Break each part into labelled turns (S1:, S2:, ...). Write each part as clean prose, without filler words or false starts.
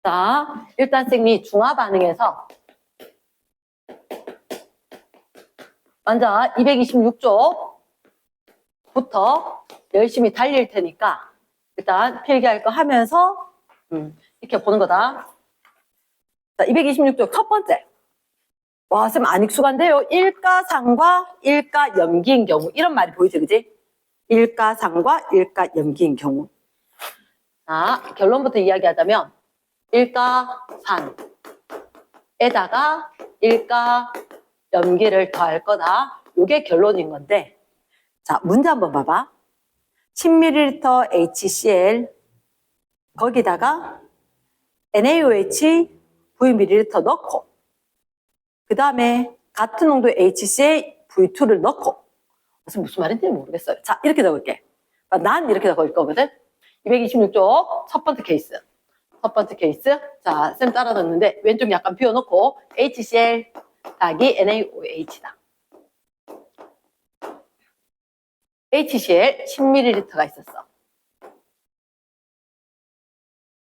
S1: 자, 일단 쌤이 중화 반응에서 먼저 226쪽부터 열심히 달릴 테니까 일단 필기할 거 하면서 이렇게 보는 거다. 자, 226쪽 첫 번째. 와, 쌤 안 익숙한데요. 일가상과 일가염기인 경우. 이런 말이 보이죠, 그지? 일가상과 일가염기인 경우. 자, 결론부터 이야기하자면 일가산에다가 일가염기를 더할 거다. 이게 결론인 건데, 자, 문제 한번 봐봐. 10ml HCl 거기다가 NaOH Vml 넣고 그 다음에 같은 농도의 HCl V2를 넣고 무슨 말인지 모르겠어요. 자, 이렇게 적을게. 난 이렇게 적을 거거든. 226쪽 첫 번째 케이스. 첫 번째 케이스. 자, 쌤 따라 넣는데 왼쪽 약간 비워놓고 HCl 더하기 NaOH다. HCl 10ml가 있었어.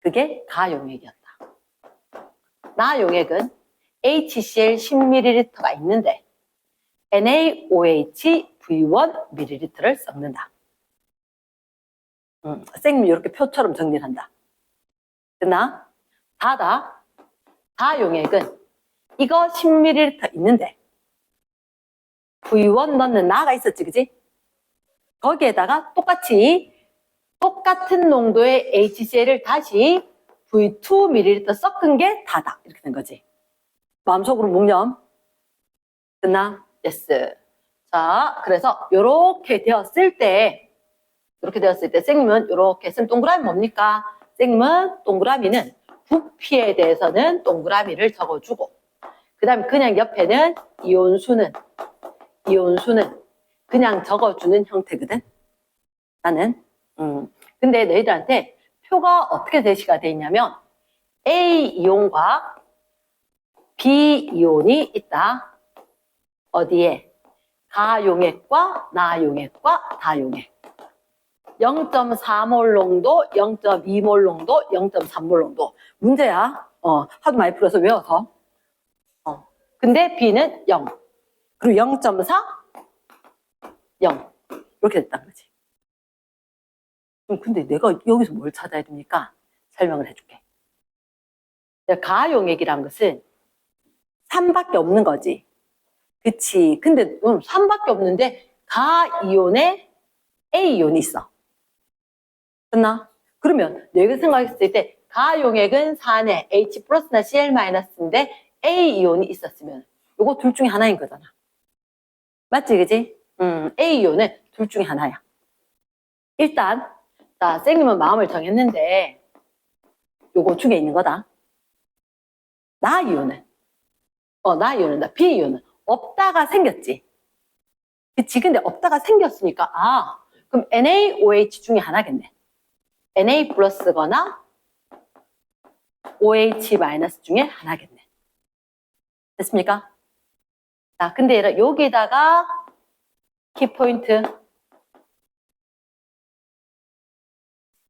S1: 그게 가용액이었다. 나용액은 HCl 10ml가 있는데 NaOH V1ml를 섞는다. 쌤이 이렇게 표처럼 정리를 한다. 됐나? 다용액은 이거 10ml 있는데 V1 넣는 나가 있었지, 그지? 거기에다가 똑같은 농도의 HCl을 다시 V2ml 섞은 게 다다. 이렇게 된 거지. 마음속으로 묵념. 됐나? yes. 자, 그래서 이렇게 되었을 때 쌤은 이렇게 쌤 동그라미 뭡니까? 쌤은 동그라미는 부피에 대해서는 동그라미를 적어주고 그 다음에 그냥 옆에는 이온수는 그냥 적어주는 형태거든. 나는. 근데 너희들한테 표가 어떻게 제시가 돼 있냐면 A이온과 B이온이 있다. 어디에? 가용액과 나용액과 다용액. 0.4몰 농도, 0.2몰 농도, 0.3몰 농도. 문제야. 하도 많이 풀어서 외워서. 근데 B는 0. 그리고 0.4, 0. 이렇게 됐다는 거지. 근데 내가 여기서 뭘 찾아야 됩니까? 설명을 해줄게. 가용액이란 것은 3밖에 없는 거지. 그치. 근데 3밖에 없는데 가이온에 A이온이 있어. 됐나? 그러면 내가 생각했을 때 가용액은 4네. H 플러스나 Cl 마이너스인데 A이온이 있었으면 요거 둘 중에 하나인 거잖아. 맞지, 그지? A이온은 둘 중에 하나야. 일단 자, 쌤님은 마음을 정했는데 요거 중에 있는 거다. 나이온은 B이온은 없다가 생겼지. 그치? 근데 없다가 생겼으니까 그럼 NaOH 중에 하나겠네. Na 플러스거나 OH 마이너스 중에 하나겠네. 됐습니까? 자, 근데 여기다가 키포인트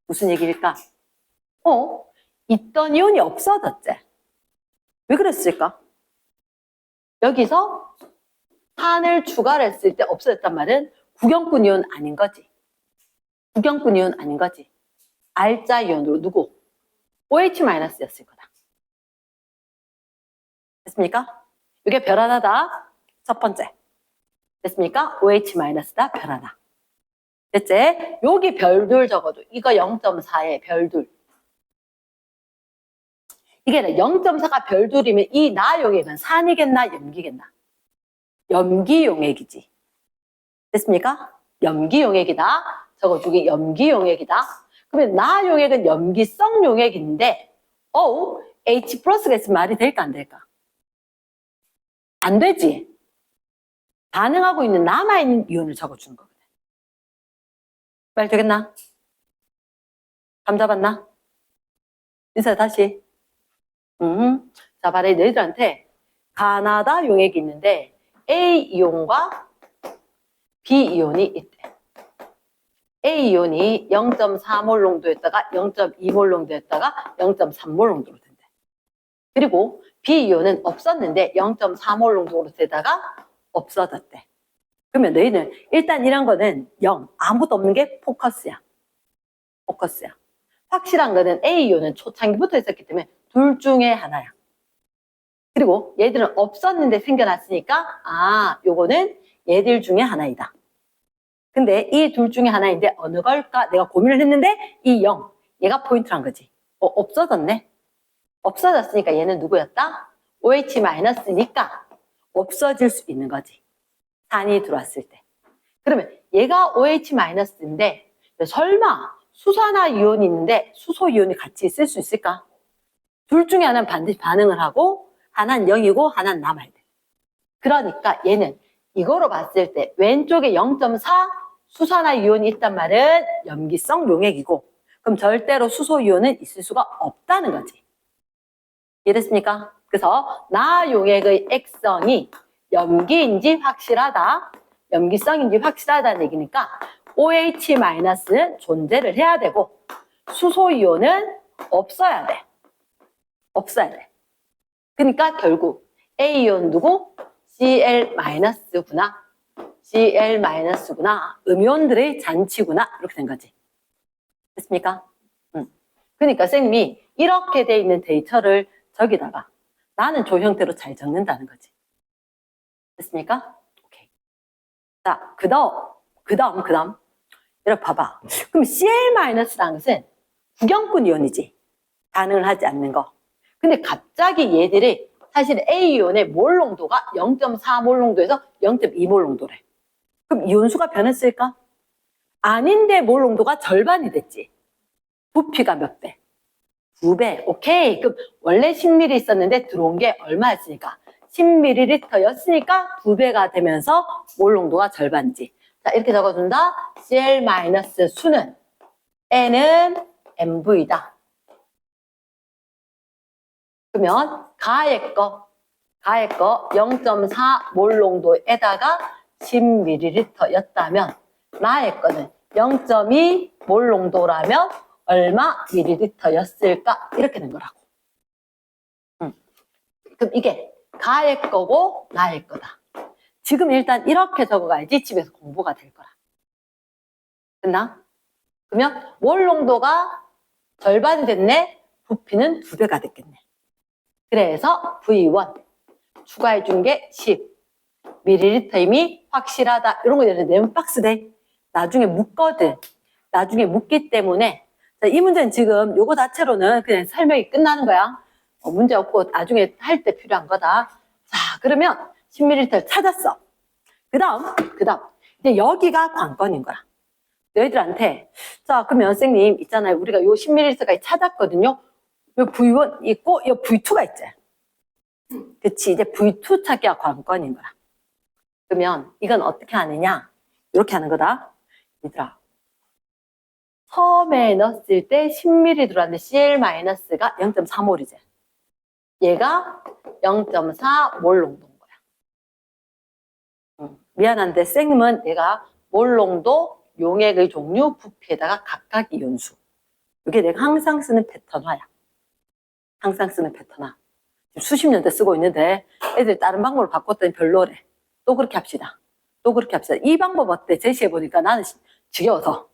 S1: 무슨 얘기일까? 있던 이온이 없어졌지. 왜 그랬을까? 여기서 산을 추가를 했을 때 없어졌단 말은 구경꾼 이온 아닌 거지. 구경꾼 이온 아닌 거지. 알자 이온으로 누구? OH-였을 거다. 됐습니까? 이게 별 하나다. 첫 번째. 됐습니까? OH-다. 별 하나. 됐지? 여기 별둘 적어도 이거 0.4에 별둘. 이게 0.4가 별둘이면 이 나용액은 산이겠나 염기겠나? 염기용액이지. 됐습니까? 염기용액이다. 적어주기 염기용액이다. 그러면 나용액은 염기성 용액인데 H 플러스가 있으면 말이 될까 안 될까? 안 되지. 반응하고 있는 남아있는 이온을 적어주는 거거든. 말 되겠나? 감 잡았나? 인사 다시. 자, 바로 너희들한테 가나다 용액이 있는데 A이온과 B이온이 있대. A이온이 0.4몰 농도였다가 0.2몰 농도였다가 0.3몰 농도로 된대. 그리고 B이온은 없었는데 0.3몰 농도로 되다가 없어졌대. 그러면 너희는 일단 이런 거는 0, 아무것도 없는 게 포커스야. 포커스야. 확실한 거는 A이온은 초창기부터 있었기 때문에 둘 중에 하나야. 그리고 얘들은 없었는데 생겨났으니까 요거는 얘들 중에 하나이다. 근데 이 둘 중에 하나인데 어느 걸까? 내가 고민을 했는데 이 0, 얘가 포인트란 거지. 없어졌네. 없어졌으니까 얘는 누구였다? OH-니까 없어질 수 있는 거지. 산이 들어왔을 때. 그러면 얘가 OH-인데 설마 수산화 이온이 있는데 수소 이온이 같이 있을 수 있을까? 둘 중에 하나는 반드시 반응을 하고 하나는 0이고 하나는 남아야 돼. 그러니까 얘는 이거로 봤을 때 왼쪽에 0.4 수산화 이온이 있단 말은 염기성 용액이고 그럼 절대로 수소 이온은 있을 수가 없다는 거지. 이해됐습니까? 그래서 나 용액의 액성이 염기인지 확실하다, 염기성인지 확실하다는 얘기니까 OH-는 존재를 해야 되고 수소 이온은 없어야 돼. 없어야 돼. 그러니까 결국 A이온 누구? Cl-구나. Cl-구나. 음이온들의 잔치구나. 이렇게 된 거지. 됐습니까? 그러니까 쌤이 이렇게 돼 있는 데이터를 저기다가 나는 저 형태로 잘 적는다는 거지. 됐습니까? 오케이. 자, 그 다음. 여러분 봐봐. 그럼 Cl-라는 것은 구경꾼 이온이지. 반응을 하지 않는 거. 근데 갑자기 얘들이 사실 A이온의 몰 농도가 0.4몰 농도에서 0.2몰 농도래. 그럼 이온수가 변했을까? 아닌데 몰 농도가 절반이 됐지. 부피가 몇 배? 2배. 오케이. 그럼 원래 10ml 있었는데 들어온 게 얼마였으니까? 10ml였으니까 2배가 되면서 몰 농도가 절반이지. 자, 이렇게 적어준다. Cl-수는 N은 MV다. 그러면 가의 거 0.4몰 농도에다가 10ml였다면 나의 거는 0.2몰 농도라면 얼마 ml였을까? 이렇게 된 거라고. 그럼 이게 가의 거고 나의 거다. 지금 일단 이렇게 적어가야지 집에서 공부가 될 거라. 됐나? 그러면 몰 농도가 절반이 됐네. 부피는 2배가 됐겠네. 그래서 V1 추가해 준 게 10ml임이 확실하다. 이런 거 예를 들면 박스 돼. 나중에 묻거든. 나중에 묻기 때문에 자, 이 문제는 지금 요거 자체로는 그냥 설명이 끝나는 거야. 문제 없고 나중에 할 때 필요한 거다. 자, 그러면 10ml 찾았어. 그 다음 이제 여기가 관건인 거야. 너희들한테 자, 그러면 선생님 있잖아요. 우리가 요 10ml까지 찾았거든요. 요 V1 있고 요 V2가 있지. 그치, 이제 V2 찾기가 관건인 거야. 그러면 이건 어떻게 하느냐? 이렇게 하는 거다. 얘들아, 처음에 넣었을 때 10ml 들어왔는데 Cl-가 0.3몰이지. 얘가 0.4몰 농도인 거야. 미안한데 쌤은 내가 몰 농도, 용액의 종류, 부피에다가 각각 이온수. 이게 내가 항상 쓰는 패턴화야. 항상 쓰는 패턴화. 지금 수십 년대 쓰고 있는데 애들이 다른 방법으로 바꿨더니 별로래. 또 그렇게 합시다. 또 그렇게 합시다. 이 방법 어때? 제시해보니까 나는 지겨워서.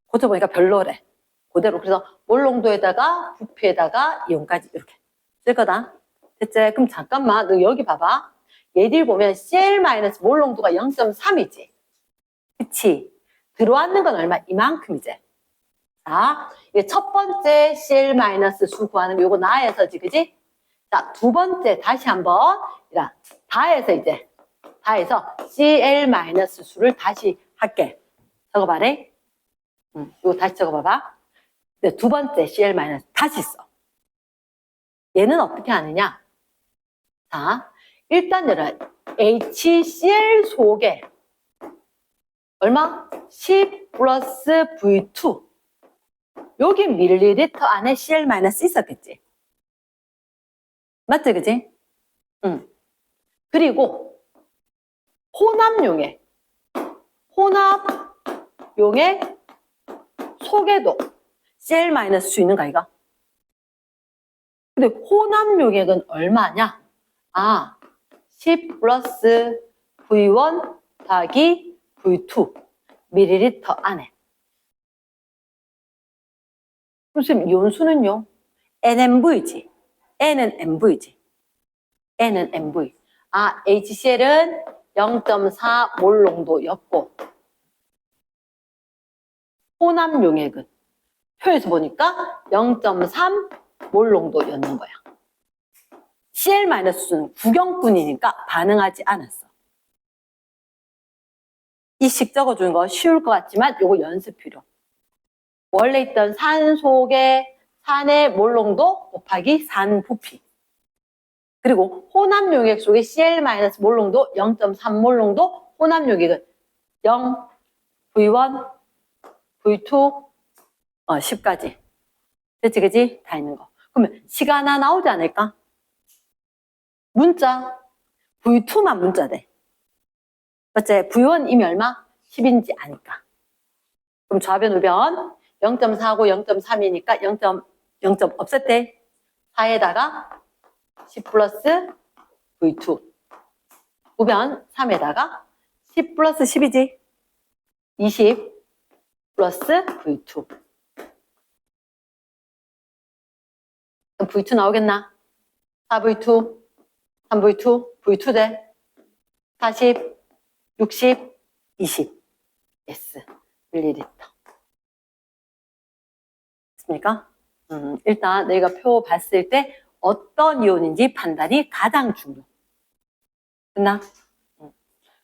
S1: 고쳐보니까 별로래. 그대로. 그래서 몰 농도에다가 부피에다가 이온까지 이렇게 쓸 거다. 됐지? 그럼 잠깐만. 너 여기 봐봐. 얘들 보면 Cl-몰 농도가 0.3이지. 그치? 들어왔는 건 얼마? 이만큼이지. 자, 이게 첫 번째 Cl- 구하는 거, 요거 나에서지, 그지? 자, 두 번째, 다시 한번, 다해서 Cl- 수를 다시 할게. 적어봐래. 요거 다시 적어봐봐. 네, 두 번째 Cl- 다시 써. 얘는 어떻게 하느냐? 자, 일단 HCl 속에 얼마? 10 플러스 V2. 여기 밀리리터 안에 Cl- 있었겠지? 맞지, 그지? 그리고 혼합용액 속에도 Cl- 수 있는 거 아이가? 근데 혼합 용액은 얼마냐? 10 플러스 V1 더하기 V2 ml 안에. 그럼 이온수는요? NMV지. N은 MV지. N은 MV. HCl은 0.4 몰 농도였고 혼합 용액은 표에서 보니까 0.3 몰 농도였는 거야. Cl-는 구경뿐이니까 반응하지 않았어. 이 식 적어주는 거 쉬울 것 같지만 요거 연습 필요. 원래 있던 산 속의 산의 몰 농도 곱하기 산 부피. 그리고 혼합 용액 속에 Cl-몰 농도 0.3 몰 농도, 혼합 용액은 0, V1, V2, 10까지. 됐지, 그지? 다 있는 거. 그러면 시가 하나 나오지 않을까? 문자. V2만 문자 돼. 맞지? V1 이미 얼마? 10인지 아니까. 그럼 좌변, 우변 0.4고 0.3이니까 0. 없앴대. 4에다가 10 플러스 V2. 우변 3에다가 10 플러스 10이지. 20 플러스 V2. 그럼 V2 나오겠나? 4V2, 3V2, V2 돼. 40, 60, 20 S ml. 됐습니까? 일단 너희가 표 봤을 때 어떤 이온인지 판단이 가장 중요. 됐나?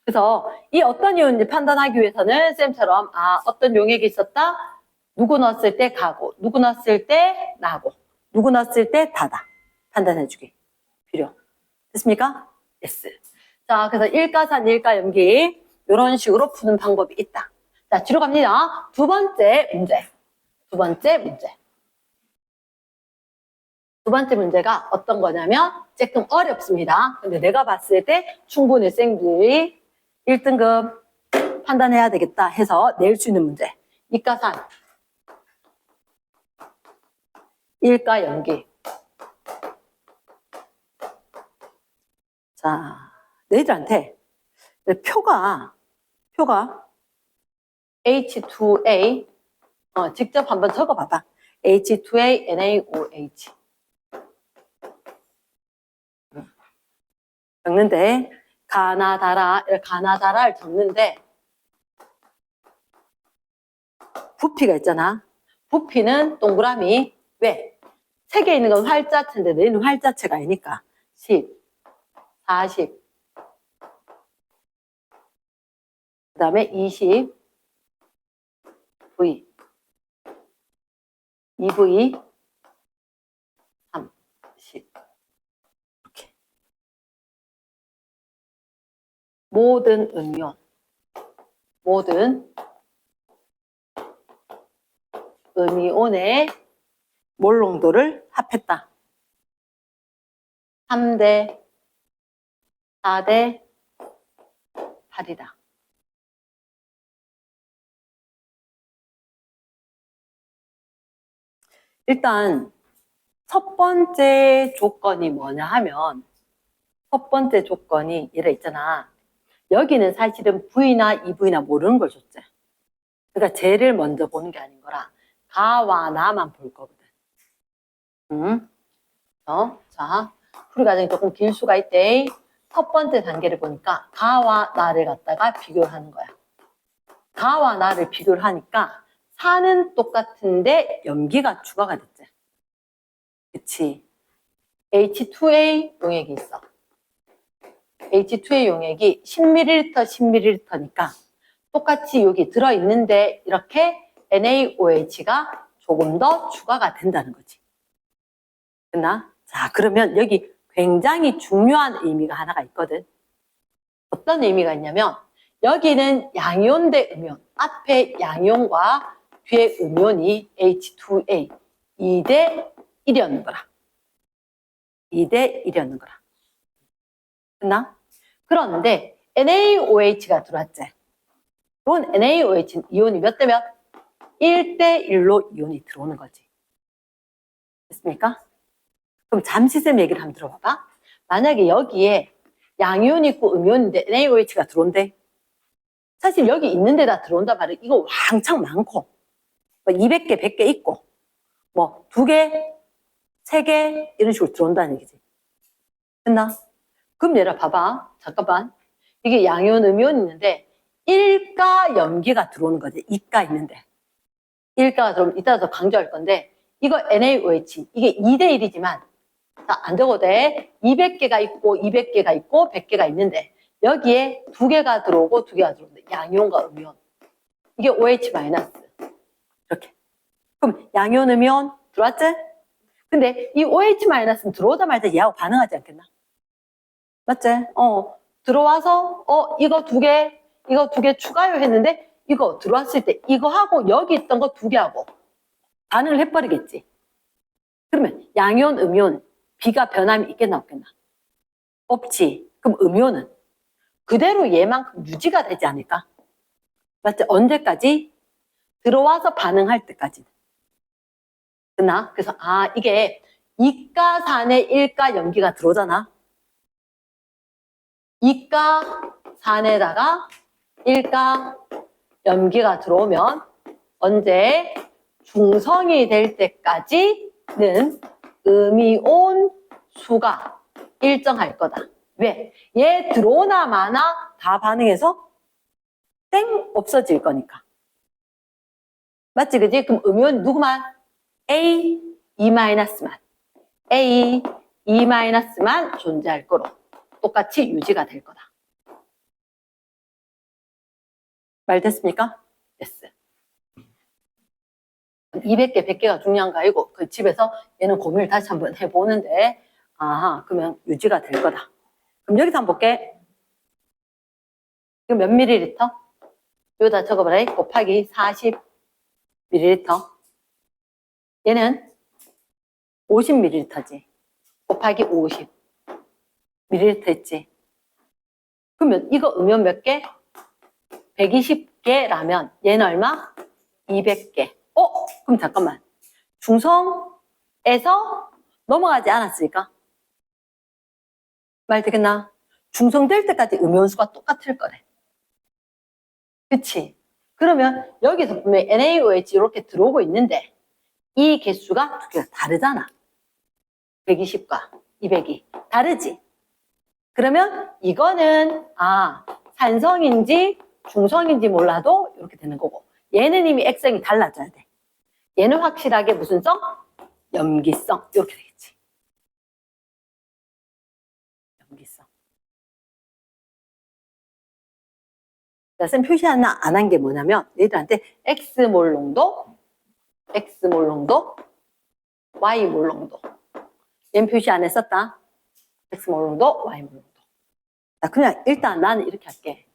S1: 그래서 이 어떤 이온인지 판단하기 위해서는 쌤처럼 어떤 용액이 있었다. 누구 넣었을 때 가고, 누구 넣었을 때 나고, 누구 넣었을 때 다다. 판단해주기 필요. 됐습니까? S. 자, 그래서 일가산, 일가염기 이런 식으로 푸는 방법이 있다. 자, 뒤로 갑니다. 두 번째 문제. 두 번째 문제가 어떤 거냐면 조금 어렵습니다. 근데 내가 봤을 때 충분히 쌤들이 1등급 판단해야 되겠다 해서 낼 수 있는 문제. 이가산, 일가염기. 자, 너희들한테 표가 H2A 직접 한번 적어봐봐. H2A, NaOH 적는데 가나다라를 적는데 부피가 있잖아. 부피는 동그라미. 왜? 책에 있는 건 활자체인데 너희는 활자체가 아니니까 10, 40 그 다음에 20 V 2V 30 이렇게 모든 음이온의 몰 농도를 합했다. 3대 4대 8이다. 일단 첫 번째 조건이 뭐냐 하면 첫 번째 조건이 이래 있잖아. 여기는 사실은 V나 EV나 모르는 걸 줬지. 그러니까 쟤를 먼저 보는 게 아닌 거라 가와 나만 볼 거거든. 자, 풀이 과정이 조금 길 수가 있대. 첫 번째 단계를 보니까 가와 나를 갖다가 비교를 하는 거야. 가와 나를 비교를 하니까 산은 똑같은데 염기가 추가가 됐지. 그치? H2A 용액이 있어. H2A 용액이 10ml, 10ml니까 똑같이 여기 들어있는데 이렇게 NaOH가 조금 더 추가가 된다는 거지. 됐나? 자, 그러면 여기 굉장히 중요한 의미가 하나가 있거든. 어떤 의미가 있냐면 여기는 양이온 대 음이온, 앞에 양이온과 뒤에 음이온이 H2A 2대 1이었는 거라. 2대 1이었는 거라. 됐나? 그런데 NaOH가 들어왔지. 이건 NaOH는 이온이 몇 대 몇? 1대 1로 이온이 들어오는 거지. 됐습니까? 그럼 잠시쌤 얘기를 한번 들어봐봐. 만약에 여기에 양이온이 있고 음이온인데 NaOH가 들어온대. 사실 여기 있는 데다 들어온단 말이야. 이거 왕창 많고 뭐 200개, 100개 있고 뭐 2개, 3개 이런 식으로 들어온다는 얘기지. 됐나? 그럼 얘라 봐봐. 잠깐만. 이게 양이온, 음이온 있는데 일가 염기가 들어오는 거지. 이가 있는데. 일가가 들어오면 이따가 더 강조할 건데 이거 NaOH 이게 2대1이지만 안 되고 돼. 200개가 있고 200개가 있고 100개가 있는데 여기에 2개가 들어오고 2개가 들어오는데 양이온과 음이온 이게 OH 마이너스 이렇게. 그럼 양이온, 음이온 들어왔지? 근데 이 OH 마이너스는 들어오자마자 얘하고 반응하지 않겠나? 맞지? 들어와서 이거 2개 이거 2개 추가요 했는데 이거 들어왔을 때 이거하고 여기 있던 거 2개하고 반응을 해버리겠지. 그러면 양이온, 음이온 B가 변함이 있겠나 없겠나? 없지. 그럼 음이온은 그대로 얘만큼 유지가 되지 않을까? 맞지? 언제까지? 들어와서 반응할 때까지. 됐나? 그래서 이게 이가산에 일가 염기가 들어오잖아. 이가산에다가 일가 염기가 들어오면 언제? 중성이 될 때까지는 음이온 수가 일정할 거다. 왜? 얘 들어오나 마나 다 반응해서 땡 없어질 거니까. 맞지? 그지? 그럼 음이온 누구만? A, E-만 A, E-만 존재할 거로 똑같이 유지가 될 거다. 말 됐습니까? 됐어. 200개, 100개가 중요한 거 아니고 그 집에서 얘는 고민을 다시 한번 해보는데 그러면 유지가 될 거다. 그럼 여기서 한번 볼게. 이거 몇 밀리리터? 여기다 적어봐라. 곱하기 40 밀리리터. 얘는 50 밀리리터지. 곱하기 50 밀리리터 했지. 그러면 이거 음이온 몇 개? 120개라면 얘는 얼마? 200개. 그럼 잠깐만. 중성에서 넘어가지 않았으니까? 말 되겠나? 중성될 때까지 음이온수가 똑같을 거래. 그치? 그러면 여기서 보면 NaOH 이렇게 들어오고 있는데 이 개수가 두 개가 다르잖아. 120과 200이 다르지? 그러면 이거는 산성인지 중성인지 몰라도 이렇게 되는 거고 얘는 이미 액성이 달라져야 돼. 얘는 확실하게 무슨 성? 염기성. 이렇게 되겠지. 염기성. 자, 쌤 표시 하나 안 한 게 뭐냐면 얘들한테 X몰 농도, Y몰 농도. 얘는 표시 안 했었다. X몰 농도, Y몰 농도. 자, 그냥 일단 나는 이렇게 할게.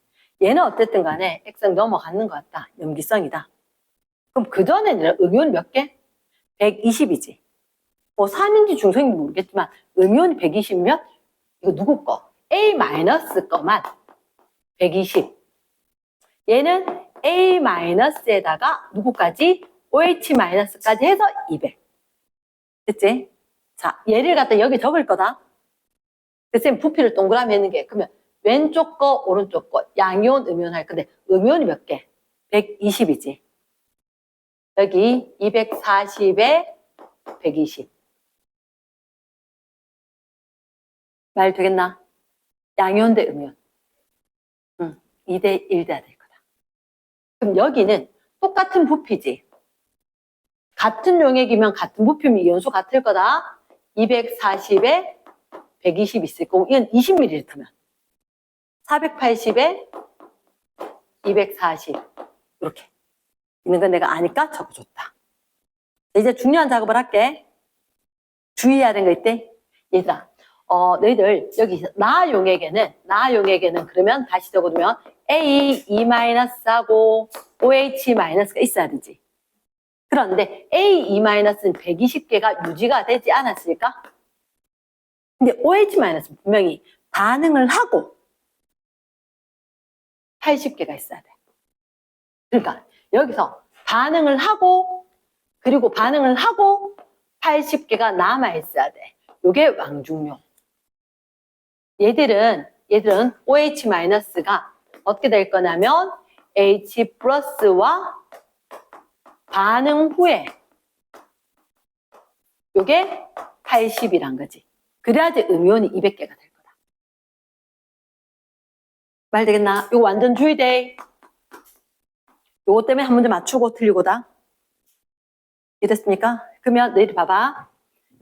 S1: 얘는 어쨌든 간에 액성 넘어가는 것 같다. 염기성이다. 그럼 그전에는 음이온 몇 개? 120이지. 뭐 산인지 중성인지 모르겠지만 음이온이 120이면 이거 누구 거? A- 거만 120. 얘는 A-에다가 누구까지? OH-까지 해서 200. 됐지? 자, 얘를 갖다 여기 적을 거다. 그래서 부피를 동그라미 했는 게 그러면 왼쪽 거, 오른쪽 거 양이온, 음이온 할 건데 음이온이 몇 개? 120이지. 여기 240에 120. 말 되겠나? 양이온 대 음이온. 2대1 돼야 될 거다. 그럼 여기는 똑같은 부피지. 같은 용액이면 같은 부피면 이온수 같을 거다. 240에 120 있을 거고 이건 20ml면 480에 240 이렇게 있는 건 내가 아니까 적어줬다. 이제 중요한 작업을 할게. 주의해야 되는 거 있대. 얘들아 너희들 여기 나 용액에는 그러면 다시 적어두면 A, E-하고 OH- 있어야 되지. 그런데 A, E-는 120개가 유지가 되지 않았을까? 근데 OH- 분명히 반응을 하고 80개가 있어야 돼. 그러니까 여기서 반응을 하고 그리고 반응을 하고 80개가 남아 있어야 돼. 요게 왕중용. 얘들은 OH-가 어떻게 될 거냐면 H 플러스와 반응 후에 요게 80이란 거지. 그래야지 음이온이 200개가 될 거다. 말 되겠나? 요거 완전 주의돼. 요거 때문에 한 문제 맞추고 틀리고다. 이해됐습니까? 그러면 너희들 봐봐.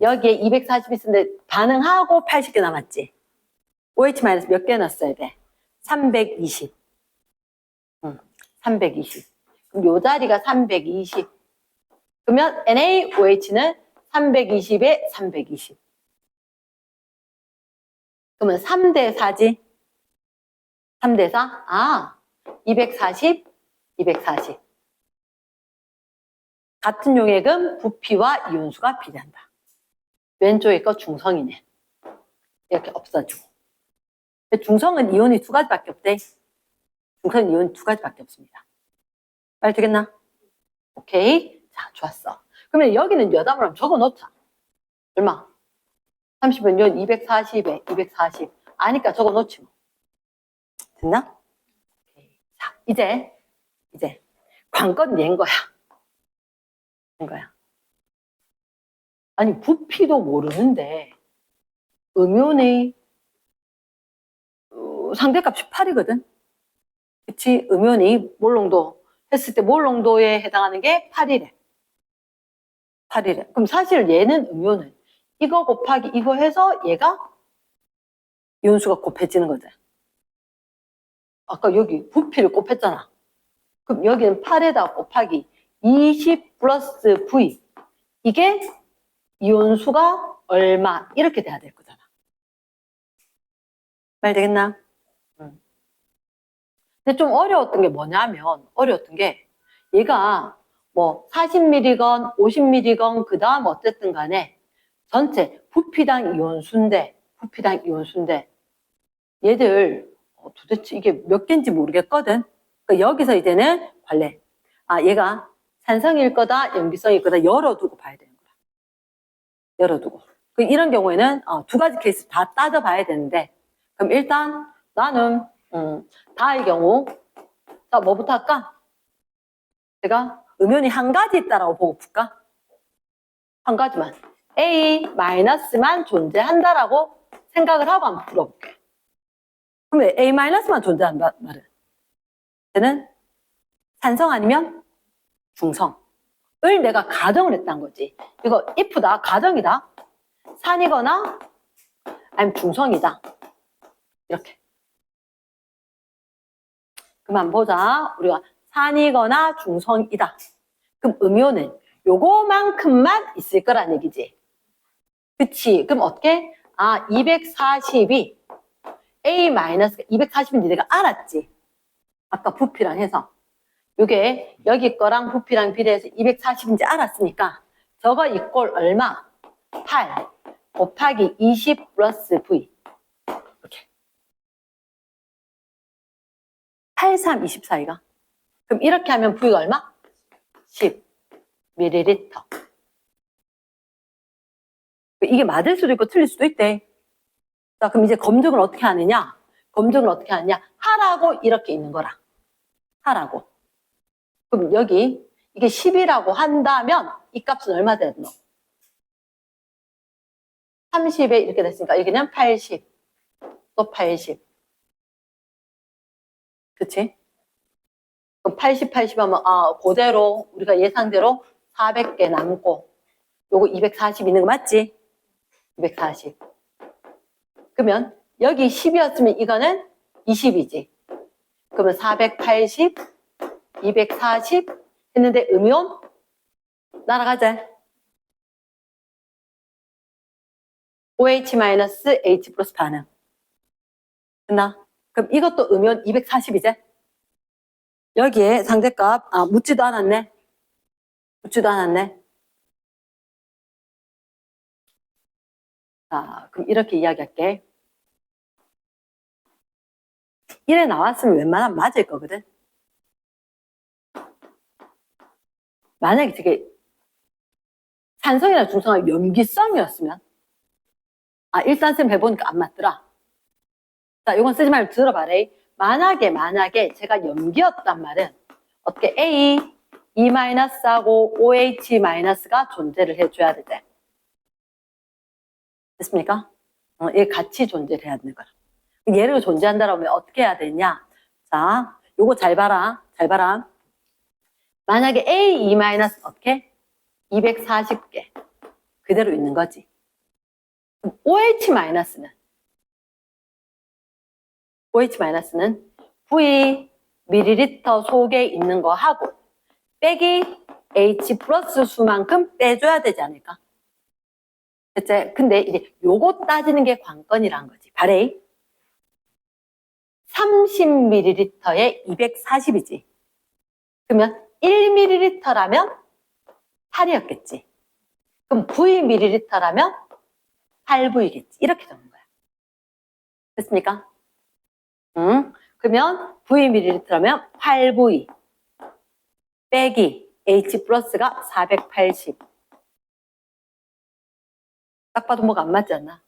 S1: 여기에 240 있었는데 반응하고 80개 남았지. OH- 몇 개 넣었어야 돼? 320. 320. 그럼 요 자리가 320. 그러면 NaOH는 320에 320. 그러면 3대 4지? 3대 4? 아, 240, 240. 같은 용액은 부피와 이온수가 비례한다. 왼쪽에 거 중성이네. 이렇게 없어지고. 중성은 이온이 2가지밖에 없대. 중성은 이온이 2가지밖에 없습니다. 말 되겠나? 오케이. 자, 좋았어. 그러면 여기는 여담을 한번 적어 놓자. 얼마? 30은 연 240에 240. 아니까 적어 놓지 뭐. 됐나? 오케이. 자, 이제 관건 낸 거야. 낸 거야. 아니, 부피도 모르는데 음이온의 상대값이 8이거든. 그치? 음이온이 몰농도 했을 때 몰농도에 해당하는 게 8이래. 8이래. 그럼 사실 얘는 음이온은 이거 곱하기 이거 해서 얘가 이온수가 곱해지는 거지. 아까 여기 부피를 곱했잖아. 그럼 여기는 8에다 곱하기 20 플러스 V. 이게 이온수가 얼마? 이렇게 돼야 될 거잖아. 말 되겠나? 근데 좀 어려웠던 게 뭐냐면, 어려웠던 게 얘가 뭐 40mg건 50mg건 그 다음 어쨌든 간에 전체 부피당 이온수인데 얘들 도대체 이게 몇 개인지 모르겠거든. 그러니까 여기서 이제는 관례. 아, 얘가 산성일 거다, 염기성일 거다 열어두고 봐야 되는 거야. 열어두고. 이런 경우에는 2가지 케이스 다 따져봐야 되는데, 그럼 일단 나는 다의 경우, 자, 뭐부터 할까? 제가 음연이 한 가지 있다라고 보고 풀까? 한 가지만. A-만 존재한다라고 생각을 하고 한번 풀어볼게. 그러면 A-만 존재한다 말은 얘는 산성 아니면 중성을 내가 가정을 했다는 거지. 이거 if다, 가정이다. 산이거나 아니면 중성이다. 이렇게. 그만 보자. 우리가 산이거나 중성이다. 그럼 음이온은 요거만큼만 있을 거란 얘기지. 그치? 그럼 어떻게? 240이 A-240인지 내가 알았지? 아까 부피랑 해서. 요게 여기 거랑 부피랑 비례해서 240인지 알았으니까 저거 이꼴 얼마? 8 곱하기 20 플러스 V. 이렇게. 8, 3, 24이가. 그럼 이렇게 하면 V가 얼마? 10ml. 이게 맞을 수도 있고 틀릴 수도 있대. 자, 그럼 이제 검증을 어떻게 하느냐? 하라고 이렇게 있는 거라. 하라고. 그럼 여기 이게 10이라고 한다면 이 값은 얼마 되노? 30에 이렇게 됐으니까 여기는 80. 또 80. 그치? 그럼 80, 80 하면 그대로 우리가 예상대로 400개 남고 요거 240 있는 거 맞지? 240. 그러면 여기 10이었으면 이거는 20이지. 그러면 480, 240 했는데 음이온 날아가자. OH-H 플러스 반응. 됐나? 그럼 이것도 음이온 240이지? 여기에 상대값 묻지도 않았네. 자, 그럼 이렇게 이야기할게. 이래 나왔으면 웬만하면 맞을 거거든. 만약에 저게 산성이나 중성의 염기성이었으면 아, 일단 쌤 해보니까 안 맞더라. 자, 이건 쓰지 말고 들어봐래. 만약에 제가 염기였단 말은 어떻게 A, E-하고 OH-가 존재를 해줘야 되지. 됐습니까? 얘 같이 존재를 해야 되는 거야. 얘를 존재한다라고 하면 어떻게 해야 되냐? 자, 요거 잘 봐라. 잘 봐라. 만약에 A, E- 어떻게? 240개. 그대로 있는 거지. 그럼 OH-는 V 밀리리터 속에 있는 거 하고 빼기 H 플러스 수만큼 빼줘야 되지 않을까? 됐지? 근데 이제 요거 따지는 게 관건이란 거지. 바래. 30ml에 240이지. 그러면 1ml라면 8이었겠지. 그럼 Vml라면 8V겠지. 이렇게 적는 거야. 됐습니까? 그러면 Vml라면 8V 빼기 H 플러스가 480. 딱 봐도 뭐가 안 맞지 않나?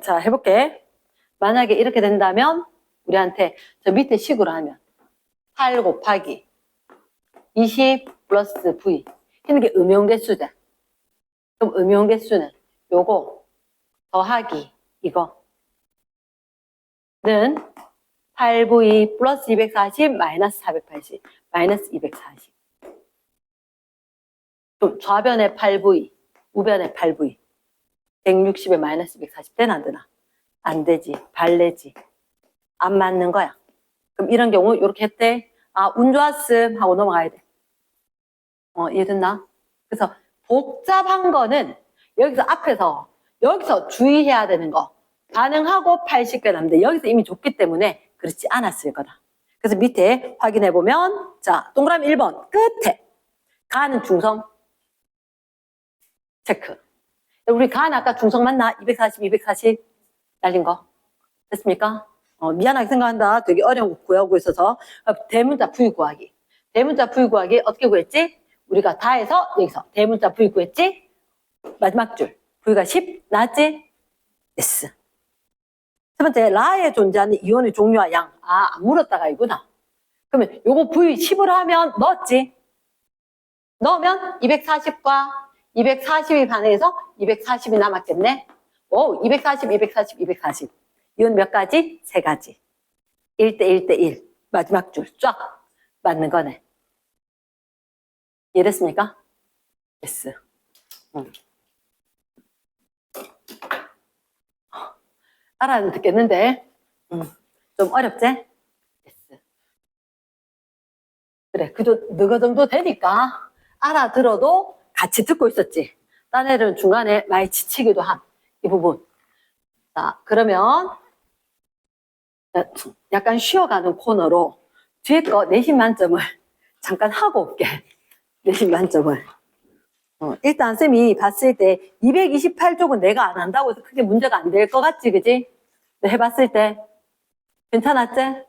S1: 자, 해볼게. 만약에 이렇게 된다면 우리한테 저 밑에 식으로 하면 8 곱하기 20 플러스 V 이런 게 음용개수다. 그럼 음용개수는 요거 더하기 이거는 8V 플러스 240 마이너스 480 마이너스 240. 좀 좌변에 8V 우변에 8V 160에 마이너스 240 되나 안 되나? 안 되지. 발레지. 안 맞는 거야. 그럼 이런 경우 이렇게 했대. 아, 운 좋았음 하고 넘어가야 돼. 이해됐나? 그래서 복잡한 거는 여기서 앞에서 여기서 주의해야 되는 거. 가능하고 80개 남는데 여기서 이미 줬기 때문에 그렇지 않았을 거다. 그래서 밑에 확인해 보면 자, 동그라미 1번 끝에 가는 중성 체크. 우리 간 아까 중성 맞나? 240, 240 날린 거. 됐습니까? 미안하게 생각한다. 되게 어려운 거 구하고 있어서. 대문자 V 구하기. 대문자 V 구하기 어떻게 구했지? 우리가 다 해서 여기서 대문자 V 구했지? 마지막 줄. V가 10 나왔지? S. 세 번째, 라에 존재하는 이온의 종류와 양. 아, 안 물었다가 이구나. 그러면 요거 V 10으로 하면 넣었지? 넣으면 240과 240이 반응해서 240이 남았겠네? 오, 240, 240, 240. 이건 몇 가지? 세 가지. 1대 1대 1. 마지막 줄 쫙 맞는 거네. 이해됐습니까? yes. 알아는 듣겠는데 좀 어렵지? yes. 그래, 그거 정도 되니까 알아들어도 같이 듣고 있었지. 딴 애들은 중간에 많이 지치기도 함. 이 부분. 자, 그러면 약간 쉬어가는 코너로 뒤에 거 내신 만점을 잠깐 하고 올게. 내신 만점을. 일단 쌤이 봤을 때 228쪽은 내가 안 한다고 해서 크게 문제가 안 될 것 같지, 그지? 해봤을 때 괜찮았지?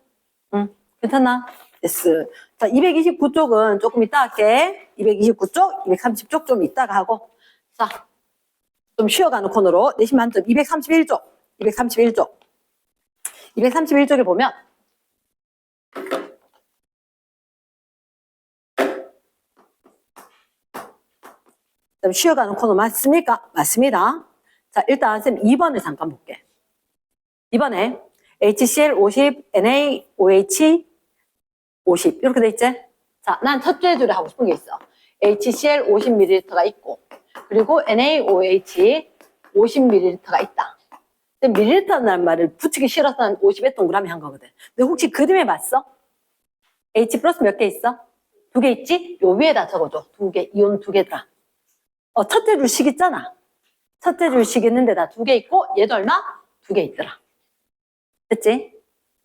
S1: 응, 괜찮나? 됐어. 자, 229쪽은 조금 이따 할게. 229쪽, 230쪽 좀 이따가 하고. 자, 좀 쉬어가는 코너로 내신 만점 231쪽, 231쪽. 231쪽에 보면 좀 쉬어가는 코너 맞습니까? 맞습니다. 자, 일단 쌤 2번을 잠깐 볼게. 2번에 HCl 50, NaOH 50 이렇게 돼 있지? 자, 난 첫째 줄에 하고 싶은 게 있어. HCl 50ml가 있고 그리고 NaOH 50ml가 있다. 근데 밀리리터라는 말을 붙이기 싫어서 난 50에 동그라미 한 거거든. 근데 혹시 그림에 봤어? H 플러스 몇 개 있어? 2개 있지? 요 위에다 적어줘. 2개, 이온 2개더라. 첫째 줄식 있잖아. 첫째 줄식 있는데 다 2개 있고 얘도 얼마? 2개 있더라. 됐지?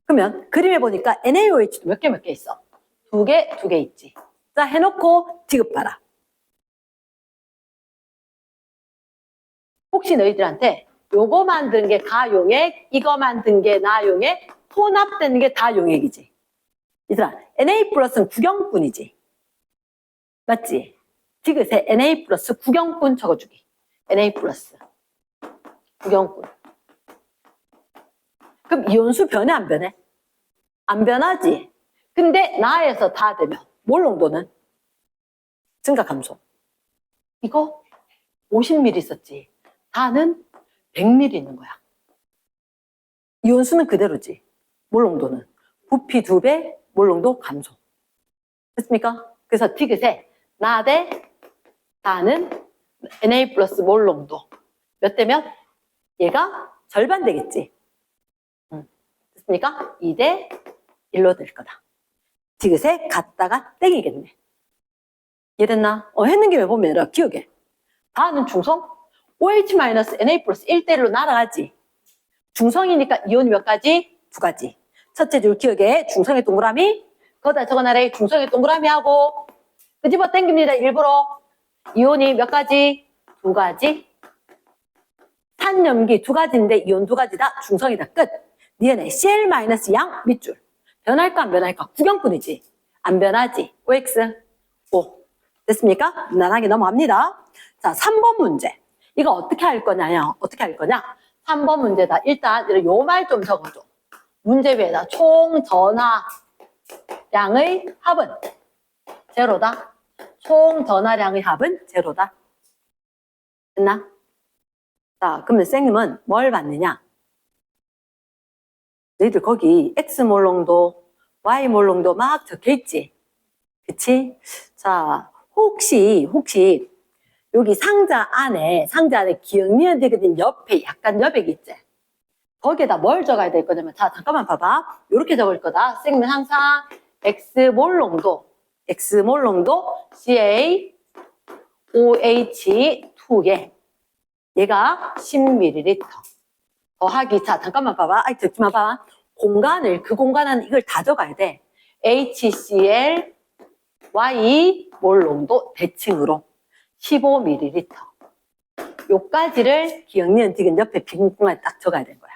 S1: 그러면 그림에 보니까 NaOH도 몇 개 있어? 2개, 2개 있지. 자, 해놓고 지급 봐라. 혹시 너희들한테 요거 만든 게 가용액, 이거 만든 게 나용액, 혼합되는 게 다 용액이지. 얘들아, Na 플러스는 구경꾼이지. 맞지? 디귿에 Na 플러스 구경꾼 적어주기. Na 플러스. 구경꾼. 그럼 이온수 변해 안 변해? 안 변하지. 근데 나에서 다 되면 몰롱도는 증가 감소. 이거 50ml 있었지. 다는 100ml 있는 거야. 이온수는 그대로지. 몰롱도는 부피 2배, 몰롱도 감소. 됐습니까? 그래서 디귿에 나 대 다는 Na 플러스 몰롱도 몇 대면? 얘가 절반 되겠지. 됐습니까? 2대 1로 될 거다. 디귿에 갔다가 땡이겠네. 이해됐나? 했는 김에 보면 기억해. 다는 중성? OH-Na 플러스 1대1로 날아가지. 중성이니까 이온이 몇 가지? 2가지. 첫째 줄 기억에 중성의 동그라미, 거기다 적어놔라. 중성의 동그라미 하고 끄집어 당깁니다. 일부러. 이온이 몇 가지? 2가지. 산염기 2가지인데 이온 2가지다. 중성이다. 끝. 니은에 Cl-양 밑줄. 변할까 안 변할까? 구경꾼이지. 안 변하지. OX. O. 됐습니까? 무난하게 넘어갑니다. 자, 3번 문제. 이거 어떻게 할 거냐요? 어떻게 할 거냐? 3번 문제다. 일단 요 말 좀 적어줘. 문제 위에다 총 전하량의 합은 제로다. 총 전하량의 합은 제로다. 됐나? 자, 그러면 쌤님은 뭘 받느냐? 너희들 거기 X몰롱도, Y몰롱도 막 적혀있지? 그치? 자, 혹시 여기 상자 안에 기억니은 되거든 옆에 약간 여백이 있지? 거기에다 뭘 적어야 될 거냐면, 자, 잠깐만 봐봐. 이렇게 적을 거다. 쌤은 항상 X몰롱도 CaOH2개. 얘가 10ml. 더하기, 자, 잠깐만 봐봐. 듣지만 봐봐. 그 공간은 이걸 다 적어야 돼. HCl, Y몰롱도 대칭으로 15ml. 요까지를 기억니은 디귿 옆에 빈 공간에 딱 적어야 되는 거야.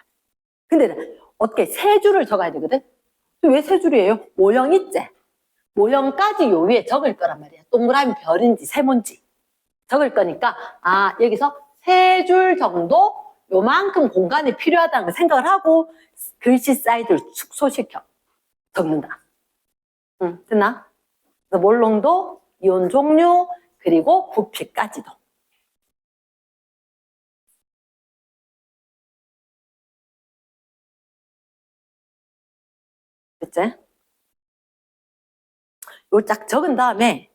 S1: 근데 어떻게 세 줄을 적어야 되거든? 왜 세 줄이에요? 모형 있지? 모형까지 요 위에 적을 거란 말이야. 동그라미 별인지 세모인지 적을 거니까 여기서 세 줄 정도 요만큼 공간이 필요하다는 생각을 하고 글씨 사이즈를 축소시켜 적는다. 됐나? 그래서 몰롱도, 이온 종류, 그리고 부피까지도. 됐지? 요 쫙 적은 다음에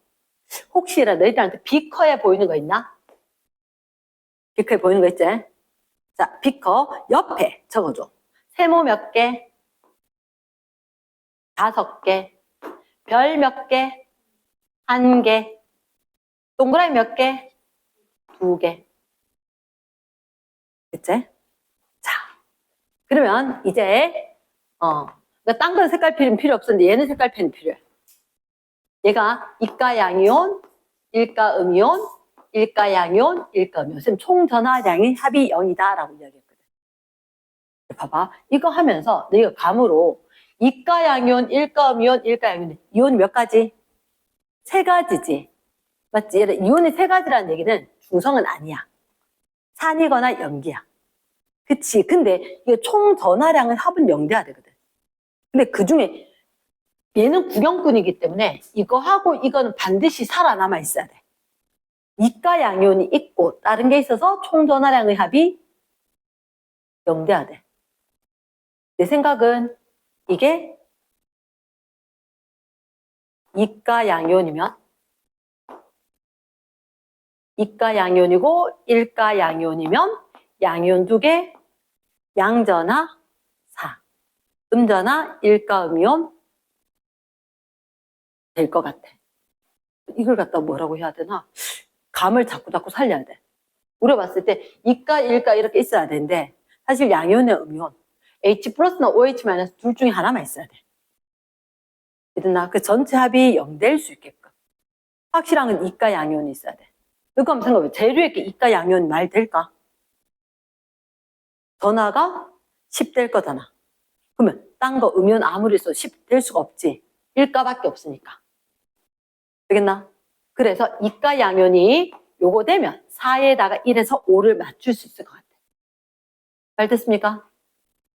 S1: 혹시라도 너희들한테 비커에 보이는 거 있나? 비커에 보이는 거 있지? 자, 비커 옆에 적어줘. 세모 몇 개? 5개. 별 몇 개? 1개. 동그라미 몇 개? 2개. 됐지? 자, 그러면 이제 딴 건 색깔펜은 필요 없었는데 얘는 색깔펜이 필요해. 얘가 이가 양이온, 일가 음이온, 일가 양이온, 일가 음이온. 선생님 총 전하량이 합이 0이다 라고 이야기했거든. 봐봐. 이거 하면서 너희가 감으로 이가 양이온, 일가 음이온, 일가 양이온. 이온이 몇 가지? 3가지지. 맞지? 이온이 3가지라는 얘기는 중성은 아니야. 산이거나 염기야. 그치? 근데 이게 총 전하량은 합은 0돼야 되거든. 근데 그 중에 얘는 구경꾼이기 때문에 이거하고 이거는 반드시 살아남아 있어야 돼. 이가 양이온이 있고 다른 게 있어서 총 전하량의 합이 0돼야 돼. 내 생각은 이게 이가 양이온이면 이가 양이온이고 일가 양이온이면 양이온 2개, 양전하 4, 음전하 일가 음이온 될 것 같아. 이걸 갖다 뭐라고 해야 되나? 감을 자꾸 살려야 돼. 우리가 봤을 때 이가, 일가 이렇게 있어야 되는데 사실 양이온의 음이온 H 플러스나 OH 마이너스 둘 중에 하나만 있어야 돼. 그러나 그 전체 합이 0될 수 있게끔 확실한 건 이가 양이온이 있어야 돼. 그거 한번 생각해. 제일 위에 게 이가 양이온 말 될까? 전하가 10 될 거잖아. 그러면 딴 거 음이온 아무리 써도 10 될 수가 없지. 일가밖에 없으니까. 되겠나? 그래서 이가 양이온이 요거 되면 4에다가 1에서 5를 맞출 수 있을 것 같아. 잘 됐습니까?